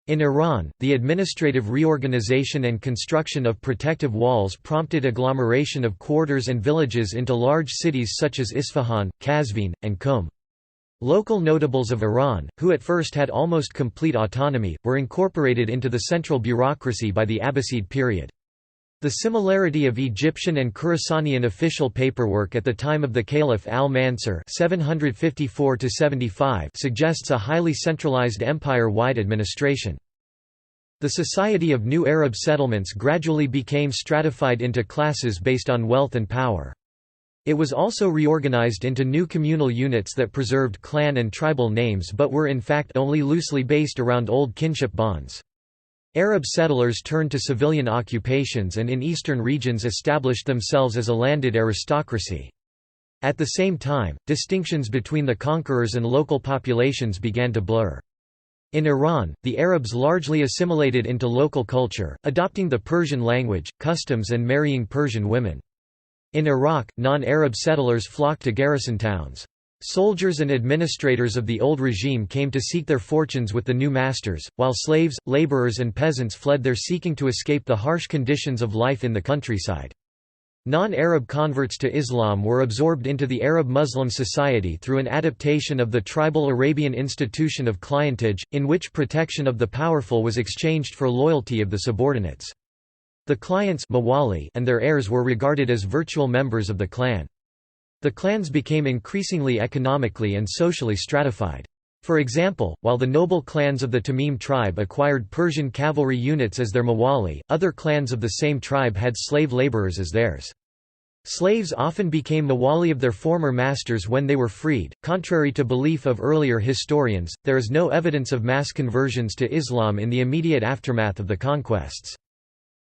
In Iran, the administrative reorganization and construction of protective walls prompted agglomeration of quarters and villages into large cities such as Isfahan, Qazvin, and Qum. Local notables of Iran, who at first had almost complete autonomy, were incorporated into the central bureaucracy by the Abbasid period. The similarity of Egyptian and Khurasanian official paperwork at the time of the Caliph al-Mansur (754–75) suggests a highly centralized empire-wide administration. The society of new Arab settlements gradually became stratified into classes based on wealth and power. It was also reorganized into new communal units that preserved clan and tribal names but were in fact only loosely based around old kinship bonds. Arab settlers turned to civilian occupations and in eastern regions established themselves as a landed aristocracy. At the same time, distinctions between the conquerors and local populations began to blur. In Iran, the Arabs largely assimilated into local culture, adopting the Persian language, customs and marrying Persian women. In Iraq, non-Arab settlers flocked to garrison towns. Soldiers and administrators of the old regime came to seek their fortunes with the new masters, while slaves, laborers and peasants fled there seeking to escape the harsh conditions of life in the countryside. Non-Arab converts to Islam were absorbed into the Arab Muslim society through an adaptation of the tribal Arabian institution of clientage, in which protection of the powerful was exchanged for loyalty of the subordinates. The clients and their heirs were regarded as virtual members of the clan. The clans became increasingly economically and socially stratified. For example, while the noble clans of the Tamim tribe acquired Persian cavalry units as their mawali, other clans of the same tribe had slave laborers as theirs. Slaves often became mawali of their former masters when they were freed. Contrary to belief of earlier historians, there is no evidence of mass conversions to Islam in the immediate aftermath of the conquests.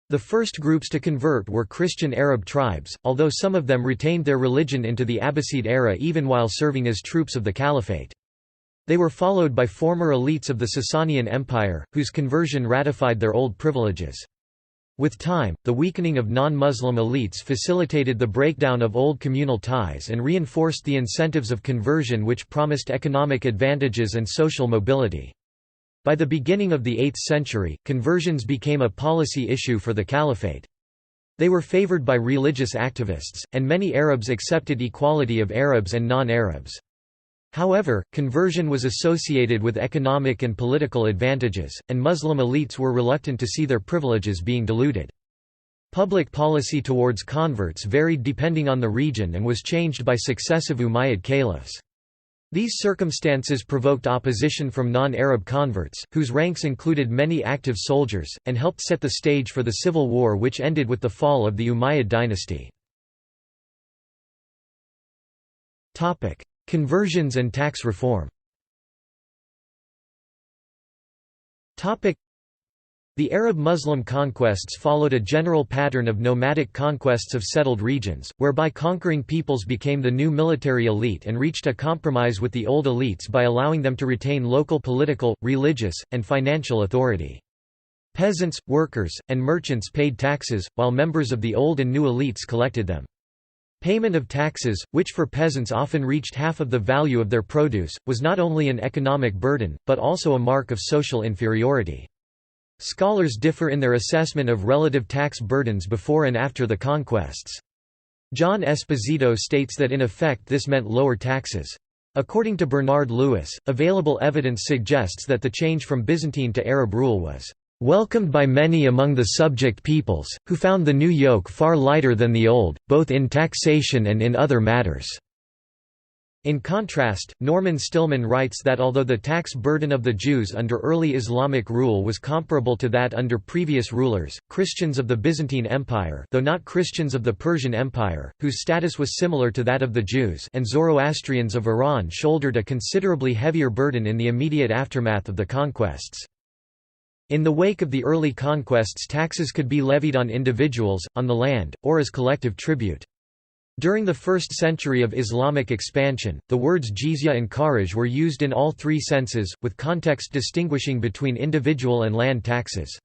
The first groups to convert were Christian Arab tribes, although some of them retained their religion into the Abbasid era even while serving as troops of the Caliphate. They were followed by former elites of the Sasanian Empire, whose conversion ratified their old privileges. With time, the weakening of non-Muslim elites facilitated the breakdown of old communal ties and reinforced the incentives of conversion which promised economic advantages and social mobility. By the beginning of the 8th century, conversions became a policy issue for the Caliphate. They were favored by religious activists, and many Arabs accepted equality of Arabs and non-Arabs. However, conversion was associated with economic and political advantages, and Muslim elites were reluctant to see their privileges being diluted. Public policy towards converts varied depending on the region and was changed by successive Umayyad caliphs. These circumstances provoked opposition from non-Arab converts, whose ranks included many active soldiers, and helped set the stage for the civil war which ended with the fall of the Umayyad dynasty. Conversions and tax reform. The Arab-Muslim conquests followed a general pattern of nomadic conquests of settled regions, whereby conquering peoples became the new military elite and reached a compromise with the old elites by allowing them to retain local political, religious, and financial authority. Peasants, workers, and merchants paid taxes, while members of the old and new elites collected them. Payment of taxes, which for peasants often reached half of the value of their produce, was not only an economic burden, but also a mark of social inferiority. Scholars differ in their assessment of relative tax burdens before and after the conquests. John Esposito states that in effect this meant lower taxes. According to Bernard Lewis, available evidence suggests that the change from Byzantine to Arab rule was welcomed by many among the subject peoples, who found the new yoke far lighter than the old, both in taxation and in other matters. In contrast, Norman Stillman writes that although the tax burden of the Jews under early Islamic rule was comparable to that under previous rulers, Christians of the Byzantine Empire, though not Christians of the Persian Empire, whose status was similar to that of the Jews, and Zoroastrians of Iran shouldered a considerably heavier burden in the immediate aftermath of the conquests. In the wake of the early conquests, taxes could be levied on individuals, on the land, or as collective tribute. During the first century of Islamic expansion, the words jizya and kharaj were used in all three senses, with context distinguishing between individual and land taxes.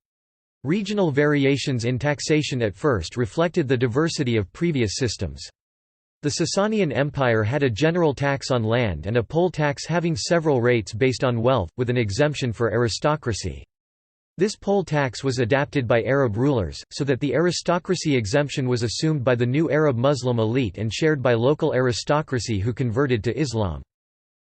Regional variations in taxation at first reflected the diversity of previous systems. The Sasanian Empire had a general tax on land and a poll tax having several rates based on wealth, with an exemption for aristocracy. This poll tax was adapted by Arab rulers, so that the aristocracy exemption was assumed by the new Arab Muslim elite and shared by local aristocracy who converted to Islam.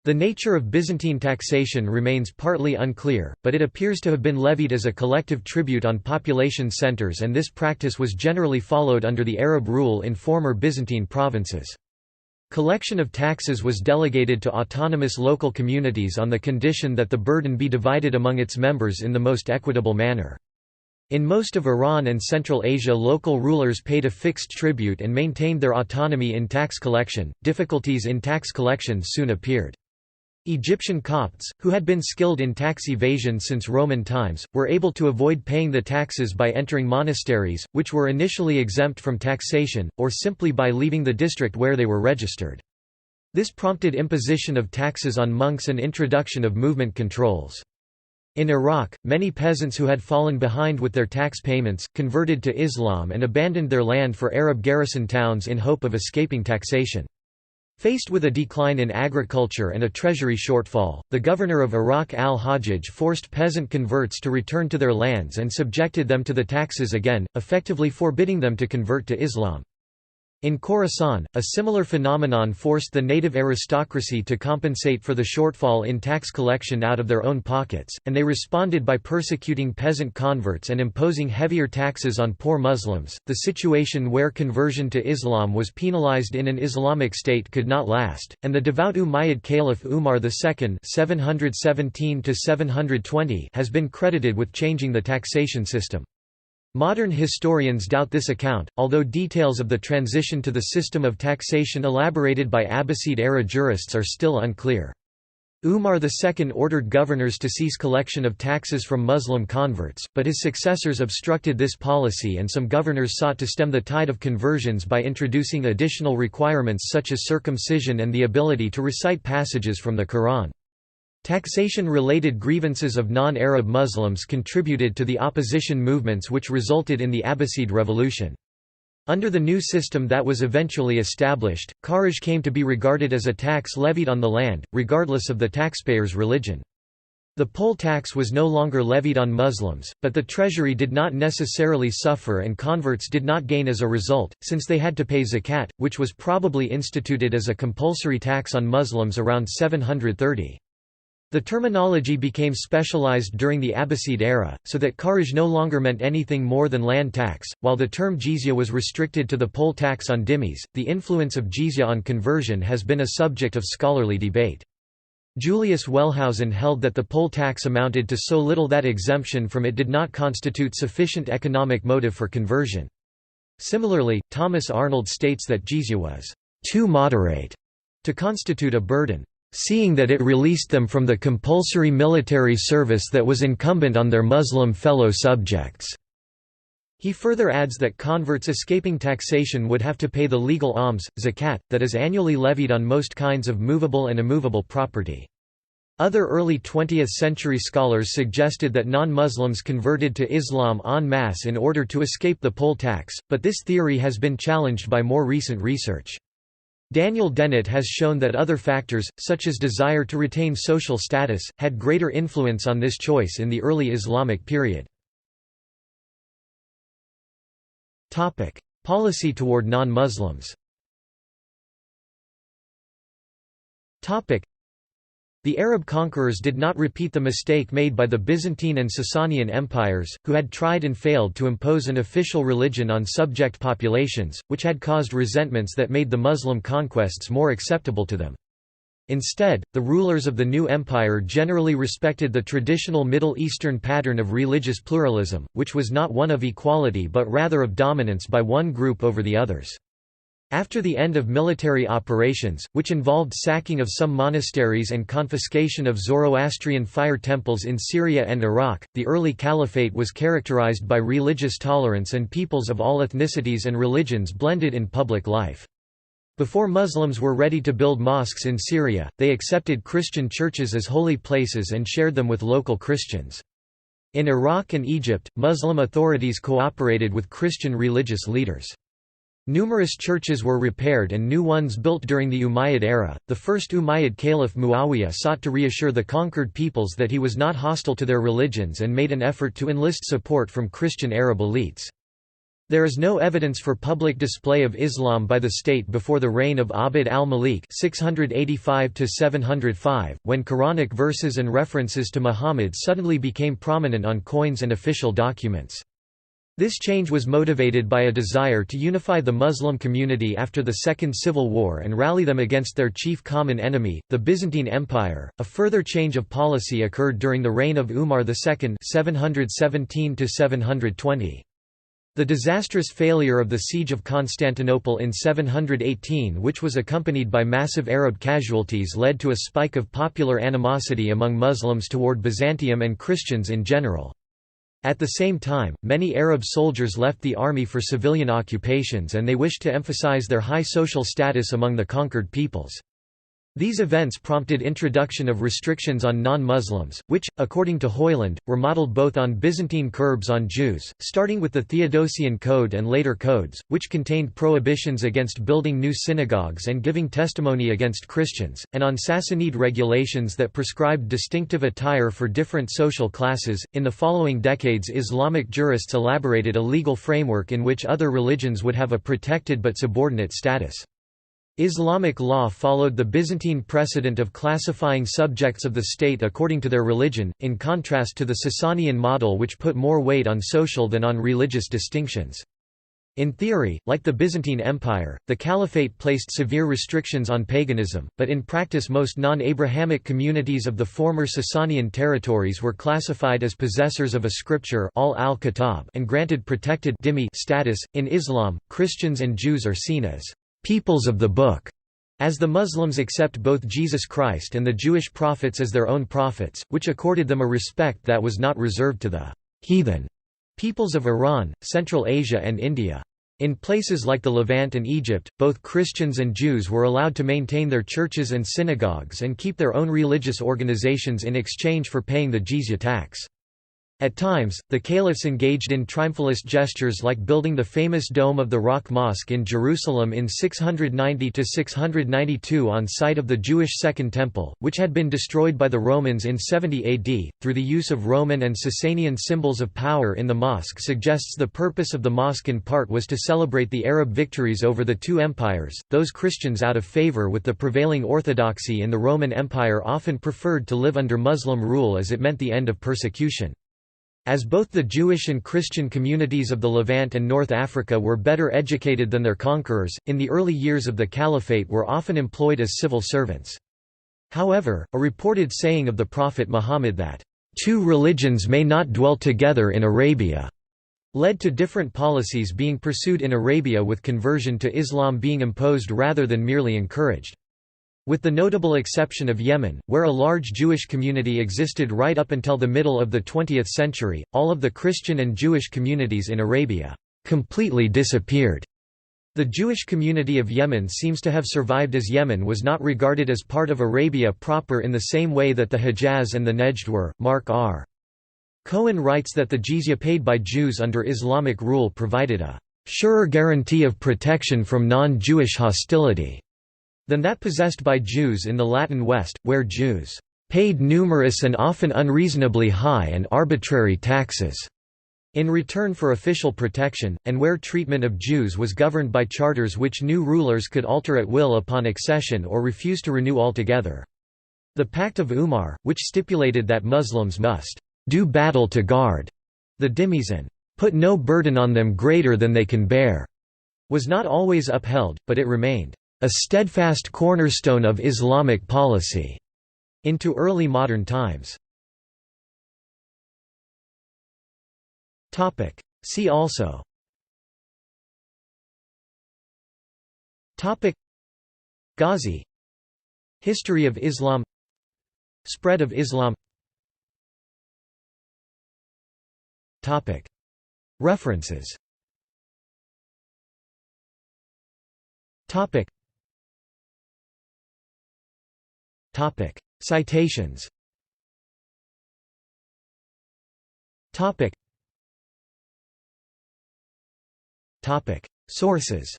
The nature of Byzantine taxation remains partly unclear, but it appears to have been levied as a collective tribute on population centers, and this practice was generally followed under the Arab rule in former Byzantine provinces. Collection of taxes was delegated to autonomous local communities on the condition that the burden be divided among its members in the most equitable manner. In most of Iran and Central Asia, local rulers paid a fixed tribute and maintained their autonomy in tax collection. Difficulties in tax collection soon appeared. Egyptian Copts, who had been skilled in tax evasion since Roman times, were able to avoid paying the taxes by entering monasteries, which were initially exempt from taxation, or simply by leaving the district where they were registered. This prompted imposition of taxes on monks and introduction of movement controls. In Iraq, many peasants who had fallen behind with their tax payments, converted to Islam and abandoned their land for Arab garrison towns in hope of escaping taxation. Faced with a decline in agriculture and a treasury shortfall, the governor of Iraq al-Hajjaj forced peasant converts to return to their lands and subjected them to the taxes again, effectively forbidding them to convert to Islam. In Khorasan, a similar phenomenon forced the native aristocracy to compensate for the shortfall in tax collection out of their own pockets, and they responded by persecuting peasant converts and imposing heavier taxes on poor Muslims. The situation where conversion to Islam was penalized in an Islamic state could not last, and the devout Umayyad Caliph Umar II (717–720) has been credited with changing the taxation system. Modern historians doubt this account, although details of the transition to the system of taxation elaborated by Abbasid-era jurists are still unclear. Umar II ordered governors to cease collection of taxes from Muslim converts, but his successors obstructed this policy and some governors sought to stem the tide of conversions by introducing additional requirements such as circumcision and the ability to recite passages from the Quran. Taxation-related grievances of non-Arab Muslims contributed to the opposition movements which resulted in the Abbasid Revolution. Under the new system that was eventually established, kharaj came to be regarded as a tax levied on the land, regardless of the taxpayer's religion. The poll tax was no longer levied on Muslims, but the treasury did not necessarily suffer and converts did not gain as a result, since they had to pay zakat, which was probably instituted as a compulsory tax on Muslims around 730. The terminology became specialized during the Abbasid era, so that kharaj no longer meant anything more than land tax, while the term jizya was restricted to the poll tax on dhimmis. The influence of jizya on conversion has been a subject of scholarly debate. Julius Wellhausen held that the poll tax amounted to so little that exemption from it did not constitute sufficient economic motive for conversion. Similarly, Thomas Arnold states that jizya was too moderate to constitute a burden, seeing that it released them from the compulsory military service that was incumbent on their Muslim fellow subjects. He further adds that converts escaping taxation would have to pay the legal alms, zakat, that is annually levied on most kinds of movable and immovable property. Other early 20th-century scholars suggested that non-Muslims converted to Islam en masse in order to escape the poll tax, but this theory has been challenged by more recent research. Daniel Dennett has shown that other factors, such as desire to retain social status, had greater influence on this choice in the early Islamic period. Policy toward non-Muslims. The Arab conquerors did not repeat the mistake made by the Byzantine and Sasanian empires, who had tried and failed to impose an official religion on subject populations, which had caused resentments that made the Muslim conquests more acceptable to them. Instead, the rulers of the new empire generally respected the traditional Middle Eastern pattern of religious pluralism, which was not one of equality but rather of dominance by one group over the others. After the end of military operations, which involved sacking of some monasteries and confiscation of Zoroastrian fire temples in Syria and Iraq, the early caliphate was characterized by religious tolerance and peoples of all ethnicities and religions blended in public life. Before Muslims were ready to build mosques in Syria, they accepted Christian churches as holy places and shared them with local Christians. In Iraq and Egypt, Muslim authorities cooperated with Christian religious leaders. Numerous churches were repaired and new ones built during the Umayyad era. The first Umayyad Caliph Muawiyah sought to reassure the conquered peoples that he was not hostile to their religions and made an effort to enlist support from Christian Arab elites. There is no evidence for public display of Islam by the state before the reign of Abd al-Malik (685–705), when Quranic verses and references to Muhammad suddenly became prominent on coins and official documents. This change was motivated by a desire to unify the Muslim community after the Second Civil War and rally them against their chief common enemy, the Byzantine Empire. A further change of policy occurred during the reign of Umar II (717–720). The disastrous failure of the Siege of Constantinople in 718, which was accompanied by massive Arab casualties, led to a spike of popular animosity among Muslims toward Byzantium and Christians in general. At the same time, many Arab soldiers left the army for civilian occupations and they wished to emphasize their high social status among the conquered peoples. These events prompted introduction of restrictions on non-Muslims, which, according to Hoyland, were modeled both on Byzantine curbs on Jews, starting with the Theodosian Code and later codes, which contained prohibitions against building new synagogues and giving testimony against Christians, and on Sassanid regulations that prescribed distinctive attire for different social classes. In the following decades, Islamic jurists elaborated a legal framework in which other religions would have a protected but subordinate status. Islamic law followed the Byzantine precedent of classifying subjects of the state according to their religion, in contrast to the Sasanian model which put more weight on social than on religious distinctions. In theory, like the Byzantine Empire, the Caliphate placed severe restrictions on paganism, but in practice most non-Abrahamic communities of the former Sasanian territories were classified as possessors of a scripture al-Kitab and granted protected dhimmi status. In Islam, Christians and Jews are seen as peoples of the Book, as the Muslims accept both Jesus Christ and the Jewish prophets as their own prophets, which accorded them a respect that was not reserved to the heathen peoples of Iran, Central Asia and India. In places like the Levant and Egypt, both Christians and Jews were allowed to maintain their churches and synagogues and keep their own religious organizations in exchange for paying the jizya tax. At times, the caliphs engaged in triumphalist gestures like building the famous Dome of the Rock Mosque in Jerusalem in 690–692 on site of the Jewish Second Temple, which had been destroyed by the Romans in 70 AD, through the use of Roman and Sasanian symbols of power in the mosque suggests the purpose of the mosque in part was to celebrate the Arab victories over the two empires. Those Christians out of favor with the prevailing orthodoxy in the Roman Empire often preferred to live under Muslim rule as it meant the end of persecution. As both the Jewish and Christian communities of the Levant and North Africa were better educated than their conquerors, in the early years of the Caliphate were often employed as civil servants. However, a reported saying of the Prophet Muhammad that, "two religions may not dwell together in Arabia," led to different policies being pursued in Arabia, with conversion to Islam being imposed rather than merely encouraged. With the notable exception of Yemen, where a large Jewish community existed right up until the middle of the 20th century, all of the Christian and Jewish communities in Arabia completely disappeared. The Jewish community of Yemen seems to have survived, as Yemen was not regarded as part of Arabia proper in the same way that the Hejaz and the Nejd were. Mark R. Cohen writes that the jizya paid by Jews under Islamic rule provided a surer guarantee of protection from non-Jewish hostility than that possessed by Jews in the Latin West, where Jews paid numerous and often unreasonably high and arbitrary taxes in return for official protection, and where treatment of Jews was governed by charters which new rulers could alter at will upon accession or refuse to renew altogether. The Pact of Umar, which stipulated that Muslims must do battle to guard the dhimmis and put no burden on them greater than they can bear, was not always upheld, but it remained a steadfast cornerstone of Islamic policy into early modern times. See also Ghazi, History of Islam, Spread of Islam. References. Citations. Sources.